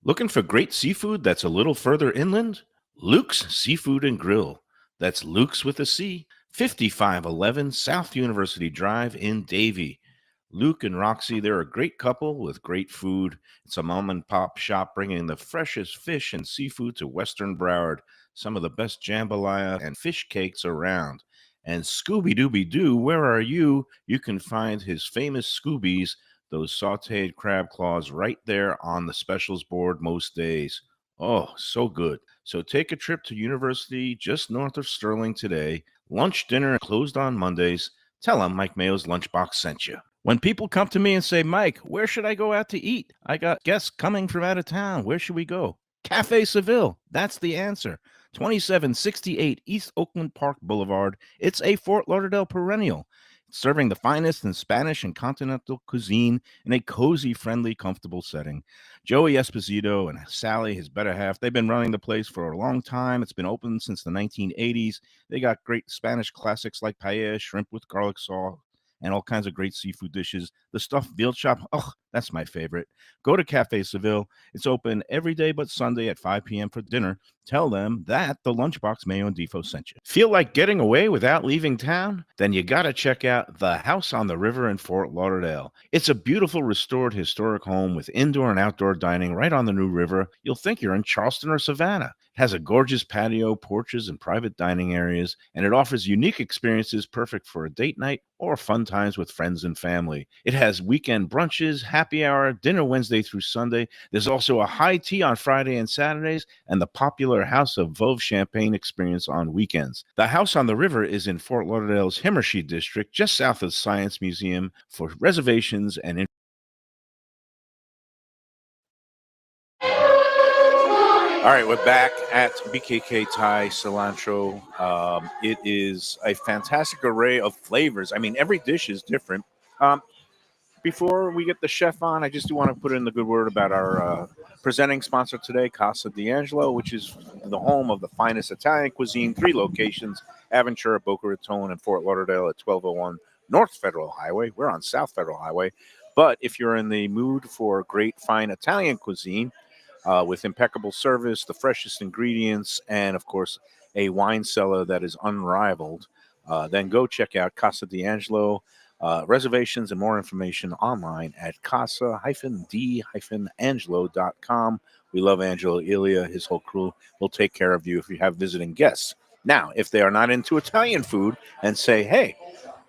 looking for great seafood that's a little further inland? Luke's Seafood and Grill. That's Luke's with a C. 5511 South University Drive in Davie. Luke and Roxy, they're a great couple with great food. It's a mom and pop shop bringing the freshest fish and seafood to Western Broward. Some of the best jambalaya and fish cakes around. And Scooby-Dooby-Doo, where are you? You can find his famous Scoobies, those sauteed crab claws, right there on the specials board most days. Oh, so good. So take a trip to University just north of Sterling today. Lunch, dinner, closed on Mondays. Tell them Mike Mayo's Lunchbox sent you. When people come to me and say, Mike, where should I go out to eat? I got guests coming from out of town. Where should we go? Cafe Seville. That's the answer. 2768 East Oakland Park Boulevard. It's a Fort Lauderdale perennial. serving the finest in Spanish and continental cuisine in a cozy, friendly, comfortable setting. Joey Esposito and Sally, his better half, they've been running the place for a long time. It's been open since the 1980s. They got great Spanish classics like paella, shrimp with garlic sauce, and all kinds of great seafood dishes. The stuffed veal chop, oh, that's my favorite. Go to Cafe Seville. It's open every day but Sunday at 5 p.m. for dinner. Tell them that the Lunchbox Mayo and Defo sent you. Feel like getting away without leaving town? Then you got to check out the House on the River in Fort Lauderdale. It's a beautiful restored historic home with indoor and outdoor dining right on the New River. You'll think you're in Charleston or Savannah. It has a gorgeous patio, porches, and private dining areas, and it offers unique experiences perfect for a date night or fun times with friends and family. It has weekend brunches, happy hour, dinner Wednesday through Sunday. There's also a high tea on Friday and Saturdays, and the popular House of Veuve Champagne experience on weekends. The House on the River is in Fort Lauderdale's Himmershey district, just south of the Science Museum. For reservations and all right, we're back at BKK Thai Cilantro. It is a fantastic array of flavors. I mean, every dish is different. Before we get the chef on, I just do want to put in the good word about our presenting sponsor today, Casa D'Angelo, which is the home of the finest Italian cuisine, 3 locations, Aventura, Boca Raton, and Fort Lauderdale at 1201 North Federal Highway. We're on South Federal Highway. But if you're in the mood for great, fine Italian cuisine, with impeccable service, the freshest ingredients, and, of course, a wine cellar that is unrivaled, then go check out Casa D'Angelo. Reservations and more information online at casa-d-angelo.com. We love Angelo Ilia. His whole crew will take care of you if you have visiting guests. Now, if they are not into Italian food and say, hey,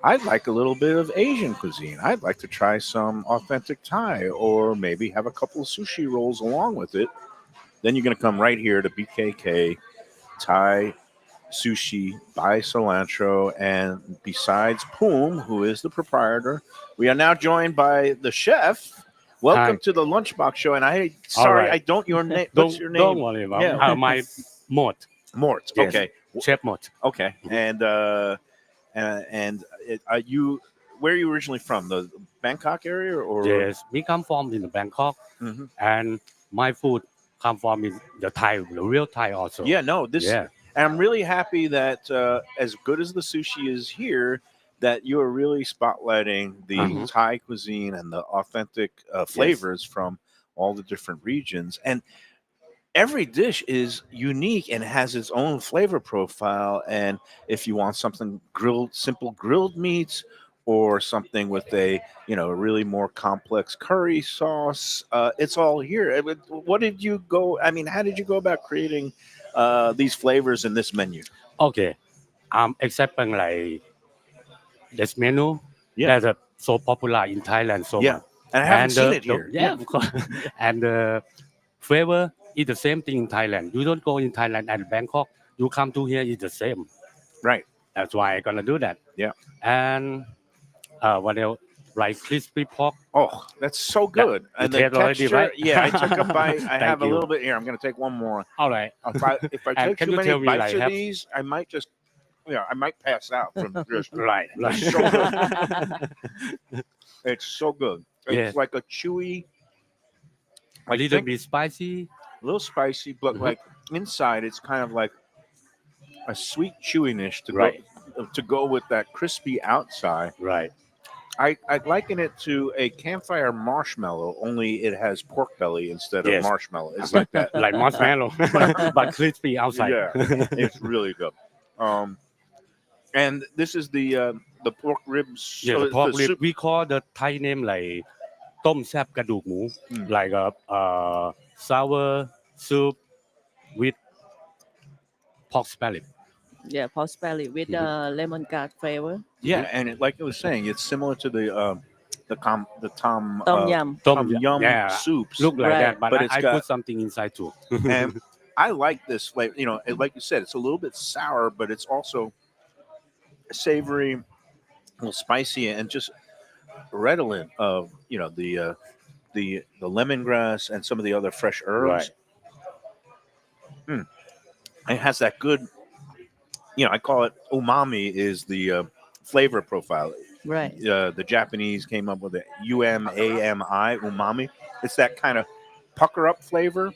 I'd like a little bit of Asian cuisine. I'd like to try some authentic Thai or maybe have a couple of sushi rolls along with it. Then you're going to come right here to BKK Thai Sushi by Cilantro. And besides Poom, who is the proprietor, we are now joined by the chef. Welcome to the Lunchbox Show. And I don't your name. What's your name? Don't worry about it. My Mort. Mort. Yes. Okay. Chef Mort. Okay. And are you, where are you originally from? The Bangkok area or? Yes, we come from in Bangkok, and my food come from in the Thai, the real Thai also. Yeah, no, this. Yeah. And I'm really happy that as good as the sushi is here, that you are really spotlighting the Thai cuisine and the authentic flavors from all the different regions. And every dish is unique and has its own flavor profile. And if you want something grilled, simple grilled meats, or something with a really more complex curry sauce, it's all here. What did you go? I mean, how did you go about creating these flavors in this menu? Okay, accepting like this menu that's so popular in Thailand so much. And I haven't seen it here. Of course. And the flavor is the same thing in Thailand. You don't go in Thailand and Bangkok. You come to here, it's the same. Right. That's why I'm gonna do that. Yeah. And what else? Like crispy pork. Oh, that's so good. And the texture, already, right? Yeah, I took a bite. I have a you. little bit here. I'm going to take one more. All right. If I take can too you many tell me, bites like, of these, I might just, I might pass out from just. Right. It's so good. It's so good. It's like a chewy. A little bit spicy. A little spicy, but like inside, it's kind of like a sweet chewiness to go with that crispy outside. Right. I liken it to a campfire marshmallow, only it has pork belly instead of marshmallow. It's like that. Like marshmallow, but crispy outside. Yeah, it's really good. And this is the pork ribs. Yeah, the pork rib. We call the Thai name like Tom Sap Kaduk Mu, like a sour soup with pork spallet. Yeah, pork belly with lemongrass flavor. Yeah, and like I was saying, it's similar to the tom yum soups. Look like that, but I got, put something inside too. And I like this flavor. Like you said, it's a little bit sour, but it's also savory, a little spicy, and just redolent of the lemongrass and some of the other fresh herbs. Right. It has that good. I call it umami is the flavor profile. Right. The Japanese came up with it, umami. It's that kind of pucker up flavor.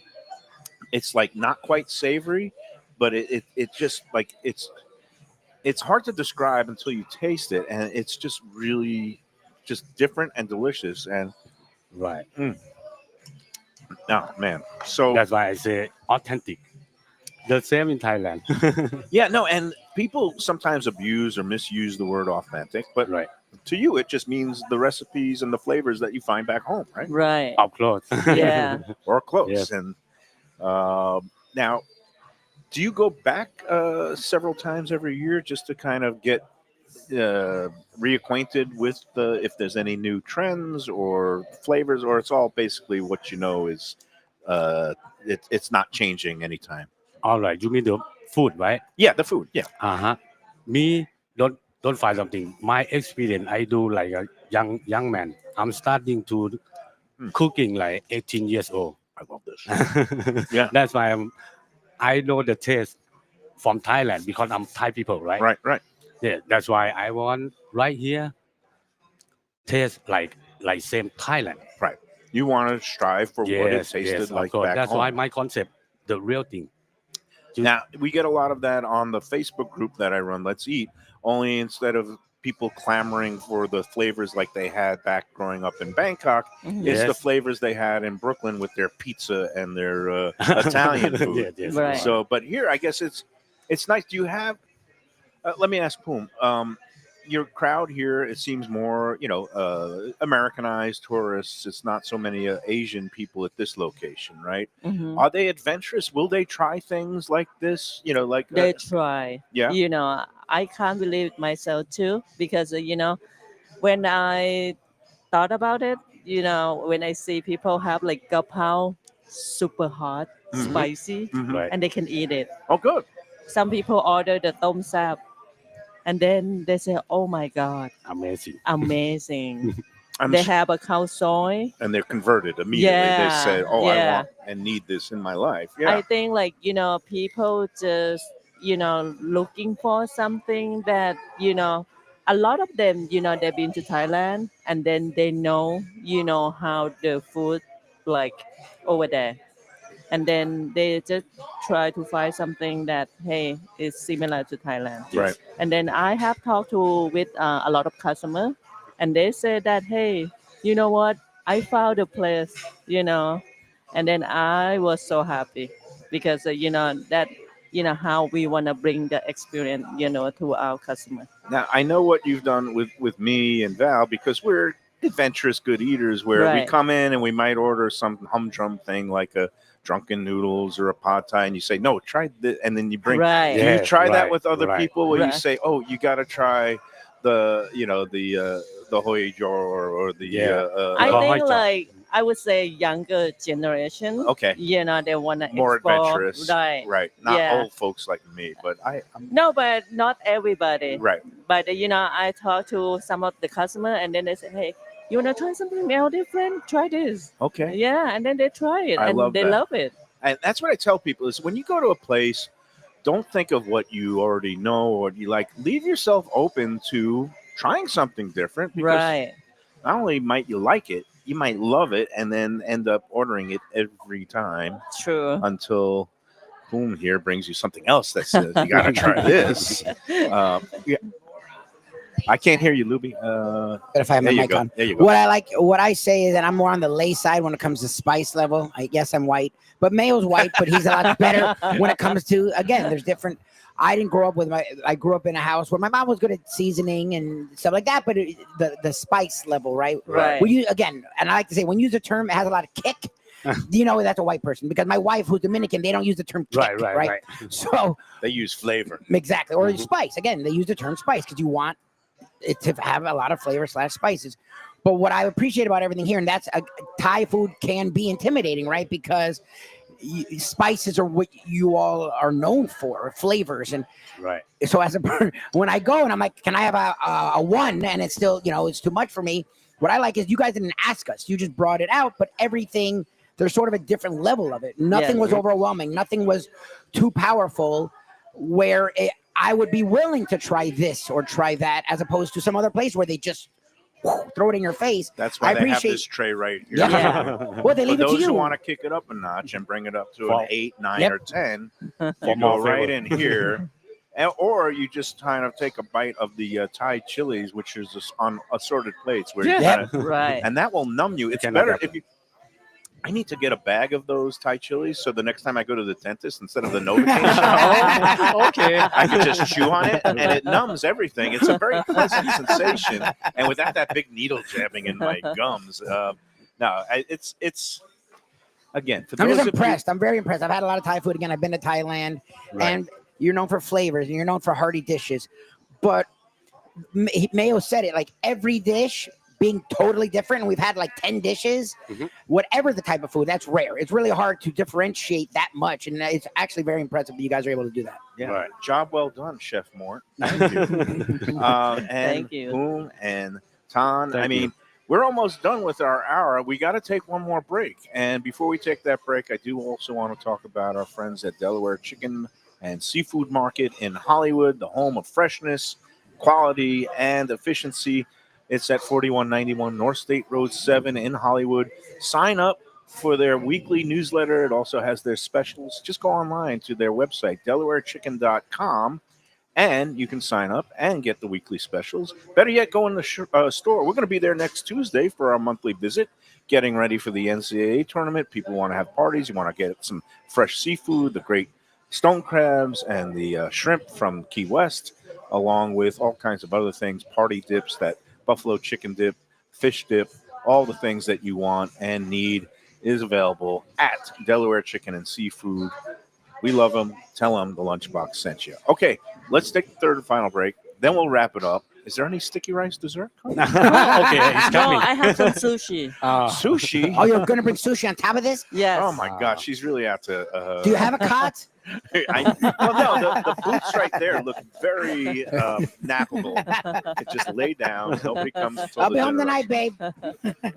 It's like not quite savory, but it just like it's hard to describe until you taste it, and it's just really just different and delicious. And Right. oh man, so That's why I say authentic. The same in Thailand. yeah, no, and people sometimes abuse or misuse the word authentic, but Right. to you, it just means the recipes and the flavors that you find back home, right? Right. Up close. Yeah. Or close. Yes. And now, do you go back several times every year just to kind of get reacquainted with if there's any new trends or flavors, or it's all basically what you know is it's not changing anytime? All right. You mean the food, right? Yeah, the food. Yeah. Uh-huh. Me don't find something. My experience, I do like a young man. I'm starting to cooking like 18 years old. I love this. Yeah. That's why I know the taste from Thailand because I'm Thai people, right? Right. Yeah. That's why I want right here taste like same Thailand. Right. You want to strive for what it tasted of like course. back That's home. why my concept, the real thing. Now, we get a lot of that on the Facebook group that I run, Let's Eat, only instead of people clamoring for the flavors like they had back growing up in Bangkok, it's the Yes. flavors they had in Brooklyn with their pizza and their Italian food. Yes. Right. So, but here, I guess it's nice. Do you have, let me ask Poom, your crowd here, it seems more, Americanized tourists. It's not so many Asian people at this location, right? Mhm. Are they adventurous? Will they try things like this? Like They try. yeah. I can't believe it myself too because when I thought about it, when I see people have like gapao, super hot, Mhm. spicy, Mhm. Right. and they can eat it. Oh, good. Some people order the tom sap, and then they say, "Oh my God, Amazing. amazing!" I'm They s- have a cow soy. and they're converted immediately. They Yeah, say, "Oh, I yeah. want and need this in my life." Yeah. I think people just looking for something that a lot of them they've been to Thailand and then they know how the food like over there, and then they just try to find something that hey is similar to Thailand. Right. And then I have talked with a lot of customers, and they say that hey, you know what, I found a place, and then I was so happy because that how we want to bring the experience to our customer. Now I know what you've done with me and Val because we're adventurous good eaters where we Right. come in and we might order some humdrum thing like a drunken noodles or a pad thai and you say no try this and then you bring Right. do you Yes, try that right, with other right. people where you Right. say oh you got to try the hoi jor or the Yeah. I Because think Hoi Chok. like I would say younger generation. Okay. They want to more explore. adventurous Right. not Yeah. old folks like me but I'm No, but not everybody. right But I talk to some of the customer, and then they say, "Hey, you wanna try something else different? Try this." okay Yeah, and then they try it, I and love they that. love it. and that's what I tell people is when you go to a place don't think of what you already know or what you like leave yourself open to trying something different because Right. not only might you like it you might love it and then end up ordering it every time True. until boom here brings you something else that says you gotta try this yeah. I can't hear you Lubie But if I have my there you mic go on. there you go What I say is that I'm more on the lay side when it comes to spice level. Yes, I'm white, but Mayo's white, but he's a lot better when it comes to, again, there's different. I didn't grow up I grew up in a house where my mom was good at seasoning and stuff like that, but the spice level, right? Right. When you, again, and I like to say, when you use the term, it has a lot of kick. That's a white person because my wife, who's Dominican, they don't use the term kick, Right. So they use flavor exactly, or spice. Again, they use the term spice because you want it to have a lot of flavor / spices. But what I appreciate about everything here, and that's Thai food can be intimidating, right? Because spices are what you all are known for, flavors, and Right. so when I go and I'm like, can I have a one? And it's still, it's too much for me. What I like is you guys didn't ask us; you just brought it out. But everything, there's sort of a different level of it. Nothing was overwhelming. Nothing was too powerful. Where I would be willing to try this or try that, as opposed to some other place where they just throw it in your face. That's why I they have appreciate- this tray right here. Yeah. Well, they For leave it to those who you. want to kick it up a notch and bring it up to For- an 8, 9, Yep. or 10, For you go more right flavor. in here. Or you just kind of take a bite of the Thai chilies, which is just on assorted plates, where you Yeah. kinda, Right. and that will numb you. It's Cannot better happen. if you. I need to get a bag of those Thai chilies, so the next time I go to the dentist, instead of the Novocaine, Okay. I can just chew on it, and it numbs everything. It's a very pleasant sensation, and without that big needle jabbing in my gums. It's again. For I'm those just of you- impressed. I'm very impressed. I've had a lot of Thai food. Again, I've been to Thailand, and you're known for flavors and you're known for hearty dishes. But Mayo said it, like every dish being totally different. And we've had like 10 dishes, whatever the type of food, that's rare. It's really hard to differentiate that much. And it's actually very impressive that you guys are able to do that. Yeah. Right. Job well done, Chef Mort. Thank you. And Thank you. Boom and Tan. Thank I mean, you. we're almost done with our hour. We got to take one more break. And before we take that break, I do also want to talk about our friends at Delaware Chicken and Seafood Market in Hollywood, the home of freshness, quality, and efficiency. It's at 4191 North State Road 7 in Hollywood. Sign up for their weekly newsletter. It also has their specials. Just go online to their website, delawarechicken.com, and you can sign up and get the weekly specials. Better yet, go in the store. We're going to be there next Tuesday for our monthly visit, getting ready for the NCAA tournament. People want to have parties. You want to get some fresh seafood, the great stone crabs and the shrimp from Key West, along with all kinds of other things, party dips, that buffalo chicken dip, fish dip, all the things that you want and need is available at Delaware Chicken and Seafood. We love them. Tell them the Lunchbox sent you. Okay, let's take the third and final break. Then we'll wrap it up. Is there any sticky rice dessert? Okay, it's No, coming. I have some sushi. Sushi? Oh, you're going to bring sushi on top of this? Yes. Oh, my God. She's really out to... Do you have a cot? No, the boots right there look very nappable. It just lay down. Nobody comes until I'll the be home dinner. tonight, babe.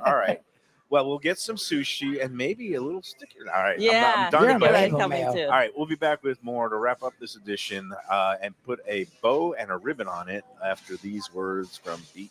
All right. Well, we'll get some sushi and maybe a little sticky. All right. Yeah, I'm done. You're with a that. I Mayo. coming too. All right, we'll be back with more to wrap up this edition and put a bow and a ribbon on it after these words from Beat.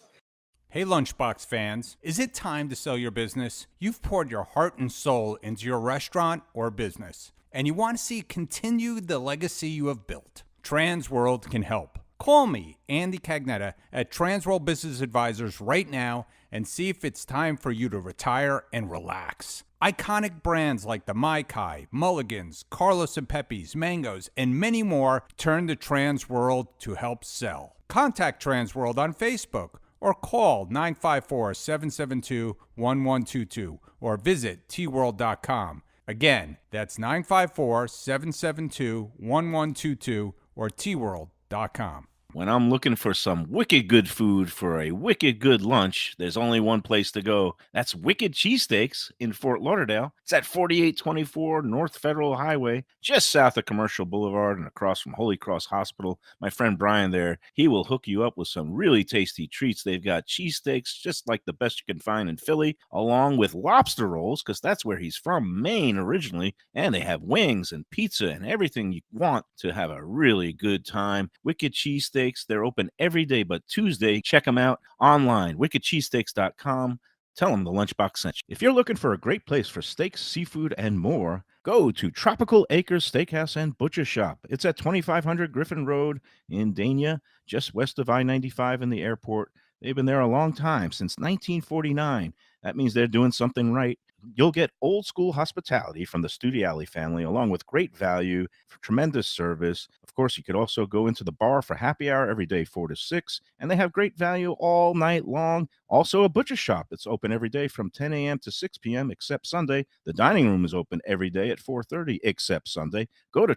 Hey Lunchbox fans, is it time to sell your business? You've poured your heart and soul into your restaurant or business, and you want to see continue the legacy you have built. Transworld can help. Call me, Andy Cagnetta, at Transworld Business Advisors right now and see if it's time for you to retire and relax. Iconic brands like the Mai Kai, Mulligans, Carlos and Pepe's, Mangoes, and many more turn to Transworld to help sell. Contact Transworld on Facebook or call 954-772-1122 or visit tworld.com. Again, that's 954-772-1122 or tworld.com. When I'm looking for some wicked good food for a wicked good lunch, there's only one place to go. That's Wicked Cheesesteaks in Fort Lauderdale. It's at 4824 North Federal Highway, just south of Commercial Boulevard and across from Holy Cross Hospital. My friend Brian there, he will hook you up with some really tasty treats. They've got cheesesteaks, just like the best you can find in Philly, along with lobster rolls, because that's where he's from, Maine originally. And they have wings and pizza and everything you want to have a really good time. Wicked Cheesesteaks. They're open every day but Tuesday. Check them out online, wickedcheesesteaks.com. Tell them the Lunchbox sent you. If you're looking for a great place for steaks, seafood, and more, go to Tropical Acres Steakhouse and Butcher Shop. It's at 2500 Griffin Road in Dania, just west of I-95 in the airport. They've been there a long time, since 1949. That means they're doing something right. You'll get old school hospitality from the Studiali family, along with great value, for tremendous service. Of course, you could also go into the bar for happy hour every day, 4 to 6, and they have great value all night long. Also, a butcher shop that's open every day from 10 a.m. to 6 p.m. except Sunday. The dining room is open every day at 4:30 except Sunday. Go to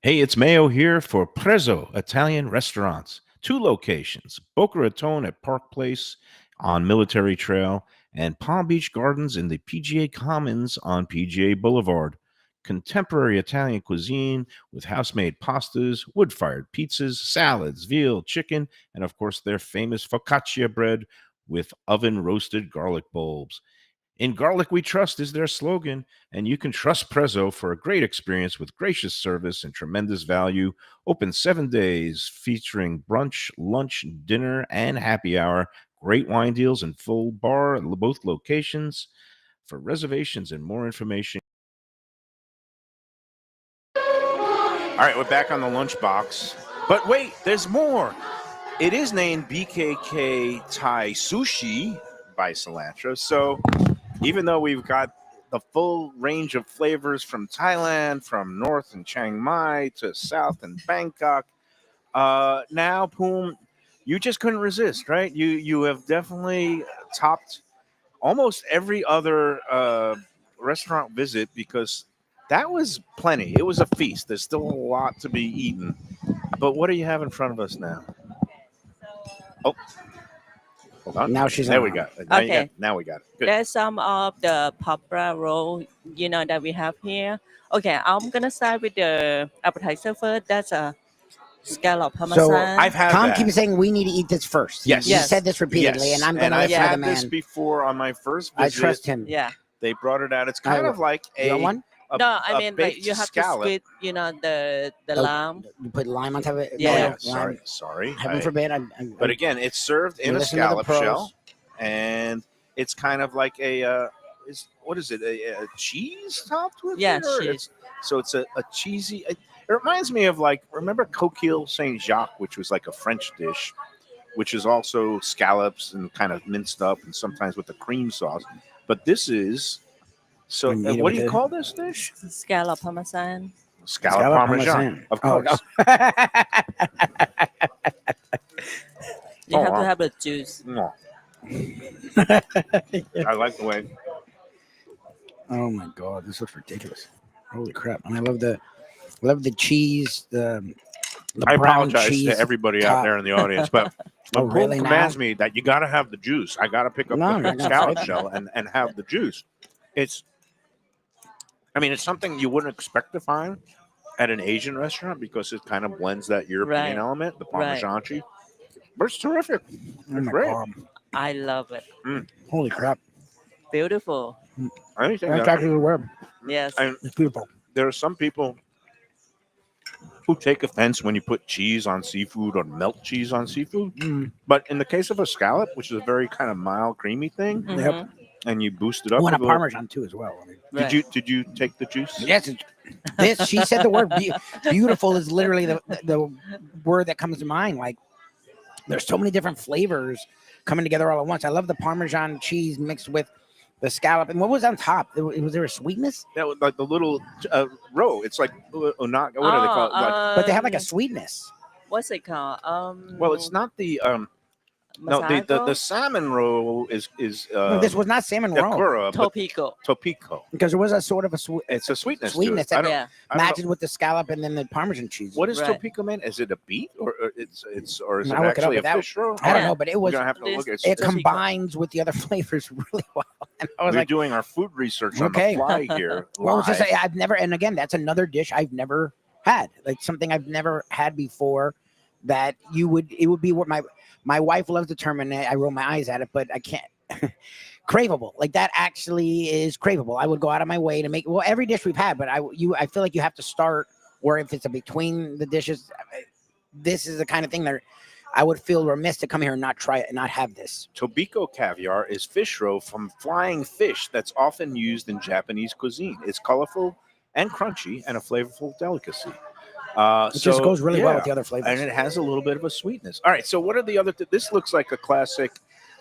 Hey, it's Mayo here for Prezzo Italian Restaurants. 2 locations, Boca Raton at Park Place on Military Trail and Palm Beach Gardens in the PGA Commons on PGA Boulevard. Contemporary Italian cuisine with house-made pastas, wood-fired pizzas, salads, veal, chicken, and of course their famous focaccia bread with oven-roasted garlic bulbs. In garlic we trust is their slogan, and you can trust Prezzo for a great experience with gracious service and tremendous value. Open 7 days, featuring brunch, lunch, dinner, and happy hour. Great wine deals and full bar at both locations. For reservations and more information. All right, we're back on the lunchbox. But wait, there's more. It is named BKK Thai Sushi by Cilantro. So even though we've got the full range of flavors from Thailand, from north in Chiang Mai to south in Bangkok, now, Poom, you just couldn't resist, right? You have definitely topped almost every other restaurant visit because that was plenty. It was a feast. There's still a lot to be eaten. But what do you have in front of us now? Oh, hold on. Now she's there. on. We got it. Okay. Now we got it. Good. There's some of the papra roll, that we have here. Okay, I'm gonna start with the appetizer first. That's a scallop parmesan. I've had Tom that. keeps saying we need to eat this first. Yes. He said this repeatedly, Yes. and I'm going to I've listen to the had man. this before on my first I visit. trust him. Yeah. They brought it out. It's kind of like You want one? No, I a mean, like, baked you have scallop. to squeeze, the Oh, lime. You put lime on top of it? Yeah. No, lime. Sorry. Heaven forbid. But again, it's served in You a listen to the scallop pros. shell, and it's kind of like what is it? A cheese topped with Yeah, it? Or cheese. So it's a cheesy. It reminds me of remember coquille Saint Jacques, which was like a French dish, which is also scallops and kind of minced up, and sometimes with a cream sauce. But this is so. And eat it What with do you it. call this dish? Scallop parmesan. Scallop parmesan. Of Oh, course. You Oh, have wow. to have the juice. Mwah. I like the way. Oh my god, this looks ridiculous! Holy crap! And I love the cheese. The I brown apologize cheese to everybody top. out there in the audience, but Oh, Poom really commands now? me that you got to have the juice. I got to pick up No, the you're not gonna scallop say that. shell and have the juice. It's something you wouldn't expect to find at an Asian restaurant because it kind of blends that European Right. element, the Right. Parmesan cheese. But it's terrific. Oh It's my great. god! I love it. Holy crap! Beautiful. Anything That's that, actually the word. Yes. and It's beautiful. there are some people who take offense when you put cheese on seafood or melt cheese on seafood. Mm. But in the case of a scallop, which is a very kind of mild, creamy thing, Mhm. and you boost it up Oh, and a with a little- parmesan too, as well. I mean, Right. Did you take the juice? yes, this she said the word beautiful is literally the word that comes to mind. Like, there's so many different flavors coming together all at once. I love the Parmesan cheese mixed with the scallop. And what was on top? Was there a sweetness? That was like the little roe. It's like not what do they call it? But they have like a Um, sweetness. What's it called? Well, it's not the no the Masago? salmon roe is No, this was not salmon roll yakura, but Topico. topico. because there was a sort of a It's a sweetness. Sweetness to it. that- Yeah. I don't know. matches with the scallop and then the Parmesan cheese. What is Right. topico mean? Is it a beet or is I'll it look it up, actually a but that- fish roe? I don't Yeah. know, but it We're was. gonna have to look at This- It Topico. combines with the other flavors really well. And I was We're like, doing our food research Okay. on the fly here. well, it's just live. I've never, and again, that's another dish I've never had, like something I've never had before. That it would be what my wife loves the term, and I roll my eyes at it, but I can't. Craveable, like that actually is craveable. I would go out of my way to make every dish we've had, but I feel like you have to start, or if it's a between the dishes, this is the kind of thing that I would feel remiss to come here and not try it and not have this. Tobiko caviar is fish roe from flying fish that's often used in Japanese cuisine. It's colorful and crunchy and a flavorful delicacy. It just goes really well with the other flavors. And it has a little bit of a sweetness. All right, so what are the other? This looks like a classic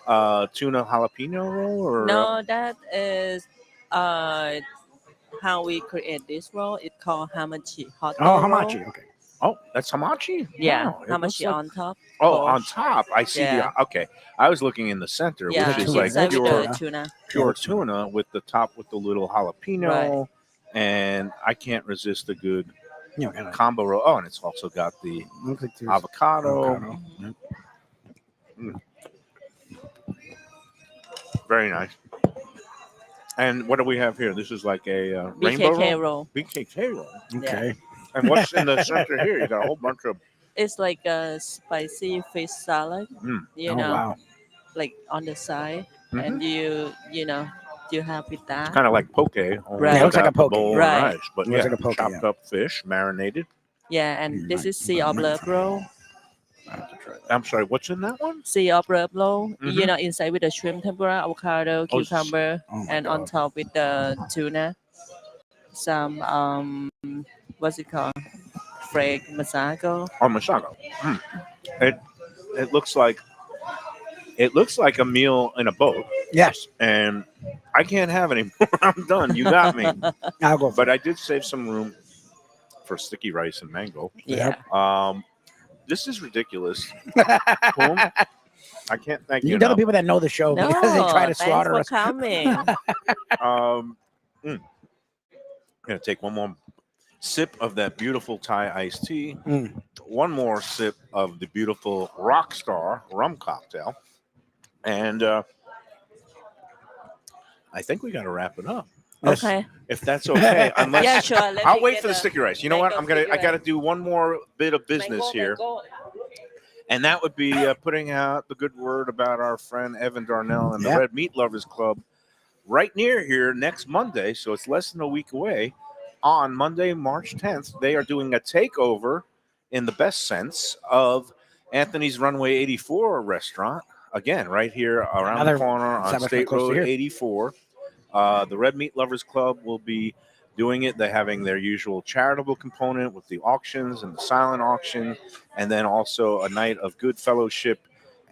tuna jalapeno roll, or No, that is how we create this roll. It's called hamachi. Hot Oh, dog hamachi. roll. Okay. oh, that's hamachi. Yeah, Wow, it looks hamachi like- on top. Oh, on Gosh. top, I see. Yeah. Okay, I was looking in the center, Yeah, which is tuna. like inside with pure the tuna. pure tuna with the top with the little jalapeno, and I can't resist a good Yeah, kind of combo roll. Oh, and it's also got the looks like there's avocado. avocado. Yep. Very nice. And what do we have here? This is like a rainbow BKK roll? roll. BKK roll. Okay. And what's in the center here? You got a whole bunch of It's like a spicy fish salad. Mm. You Oh know, wow. like on the side, Mhm. and you you have with that. Kind of like poke, only Right. Yeah, it looks like a without the poke. bowl and Right. rice. But Looks yeah, like a poke, chopped yeah. up fish, marinated. Yeah, and this is sea of love roll. I have to try that. I'm sorry, what's in that one? Sea of love roll. Mhm. You know, inside with the shrimp tempura, avocado, Oh, s- cucumber, Oh my and on God. top with the tuna. Some what's it called? Frag masago. Oh, masago. It looks like a meal in a boat, Yes, and I can't have any more. I'm done. You got me. I'll go. But I did save some room for sticky rice and mango. Yeah. This is ridiculous. Boom. I can't thank you You tell the enough. people that know the show No, because they try to thanks slaughter for us. coming. I'm gonna take one more sip of that beautiful Thai iced tea. One more sip of the beautiful Rockstar rum cocktail, and I think we got to wrap it up. Okay. If that's okay. Unless Yeah, sure. Let I'll me wait get for the a sticky rice. You know what? mango sticky I got to rice. do one more bit of business here. Mango. And that would be putting out the good word about our friend Evan Darnell and the Yep. Red Meat Lovers Club right near here next Monday. So it's less than a week away. On Monday, March 10th, they are doing a takeover in the best sense of Anthony's Runway 84 restaurant. Again, right here around Another the corner on establishment State close to Road here. 84. The Red Meat Lovers Club will be doing it. They're having their usual charitable component with the auctions and the silent auction, and then also a night of good fellowship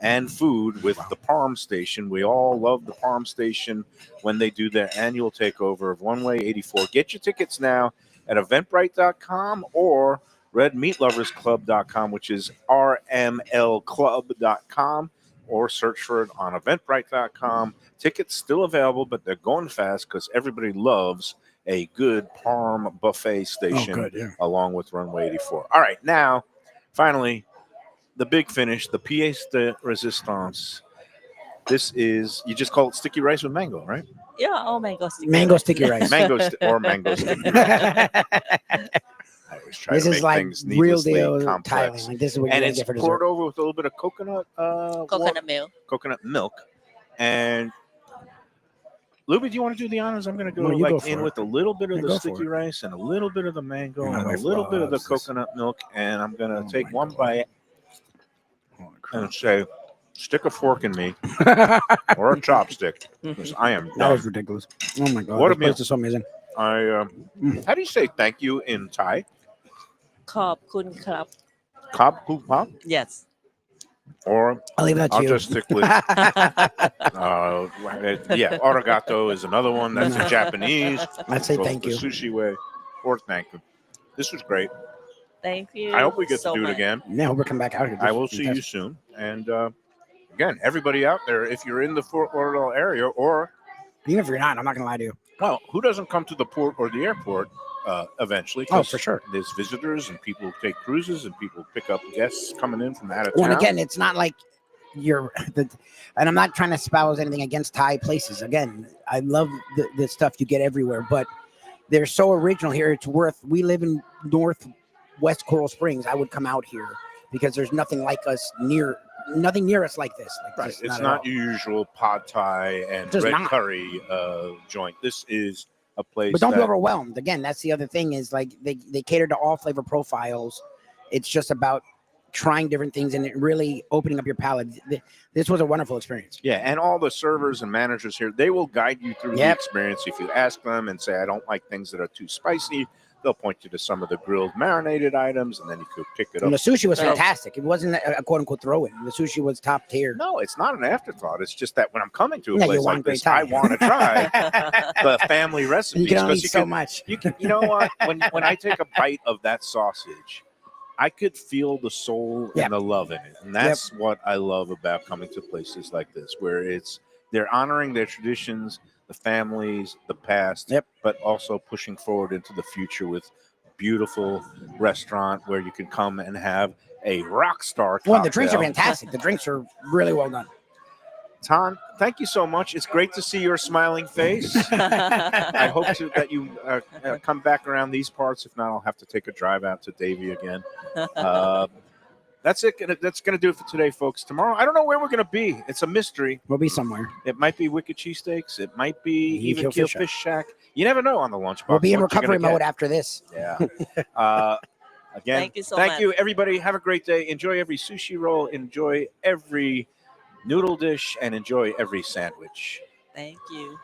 and food with the Parm Station. We all love the Parm Station when they do their annual takeover of One Way 84. Get your tickets now at eventbrite.com or redmeatloversclub.com, which is rmlclub.com, or search for it on eventbrite.com. Tickets still available, but they're going fast because everybody loves a good Parm buffet station good, yeah. along with Runway 84. All right, now, finally, the big finish, the pièce de résistance. This is, you just call it sticky rice with mango, right? Yeah, oh mango sticky Mango rice. sticky rice. Mango sticky rice. I always try This to is make like things real needlessly deal complex. Thailand. Like this is what you And gotta it's get for poured dessert. over with a little bit of coconut Coconut milk. And Lubie, do you want to do the honors? I'm going to go No, you go for in it. with a little bit of Yeah, the go for sticky it. rice and a little bit of the mango Yeah, and my a little bit of the loves this. coconut milk, and I'm going to Oh take my one God. bite Holy crap. and say, stick a fork in me or a chopstick, because I am That was done. ridiculous. Oh my God. What a This meal. place is so amazing. How do you say thank you in Thai? ขอบคุณครับ Kop Pu Pop? Yes. Or I'll leave that to I'll you. just stick with arigato is another one. That's a Japanese. I'd say Goes thank the you. sushi way. Or thank you. This was great. Thank you. I hope we get so to do much. it again. Yeah, hope we come back out here. I will see you soon. And again, everybody out there, if you're in the Fort Lauderdale area, or Even if you're not, I'm not gonna lie to you. well, who doesn't come to the port or the airport eventually? Oh, 'Cause for sure. There's visitors and people take cruises and people pick up guests coming in from out of Well, town. and again, it's not like you're and I'm not trying to espouse anything against Thai places. Again, I love the stuff you get everywhere, but they're so original here. It's worth. We live in Northwest Coral Springs. I would come out here because there's nothing like us nothing near us like this. Like Right. this, It's at not all. your usual pad Thai and Just red not. curry joint. This is a place But don't be that overwhelmed. Again, that's the other thing is like they cater to all flavor profiles. It's just about trying different things and it really opening up your palate. This was a wonderful experience. yeah, and all the servers and managers here, they will guide you through the Yep. experience. If you ask them and say, I don't like things that are too spicy, they'll point you to some of the grilled marinated items, and then you could pick it And up. the sushi was Right. fantastic. It wasn't a quote unquote throw in. The sushi was top tier. No, it's not an afterthought. It's just that when I'm coming to a Yeah, you place want like great this, Thai. I want to try the family recipes. You can only 'cause eat so much. you know what? When I take a bite of that sausage, I could feel the soul Yep. and the love in it. And that's what I love about coming to places like this, where they're honoring their traditions, the families, the past, Yep. but also pushing forward into the future with beautiful restaurant where you can come and have a rock star Well, the drinks are cocktail. fantastic. The drinks are really well done. Tan, thank you so much. It's great to see your smiling face. I hope that you come back around these parts. If not, I'll have to take a drive out to Davie again. That's it. That's going to do it for today, folks. Tomorrow, I don't know where we're going to be. It's a mystery. We'll be somewhere. It might be Wicked Cheesesteaks. It might be Maybe even Kill Kill Fish Shack. You never know on the Lunchbox. We'll be in what you're recovery gonna mode get. after this. Yeah. Again, Thank you so much. you, everybody. Have a great day. Enjoy every sushi roll. Enjoy every noodle dish, and enjoy every sandwich. Thank you.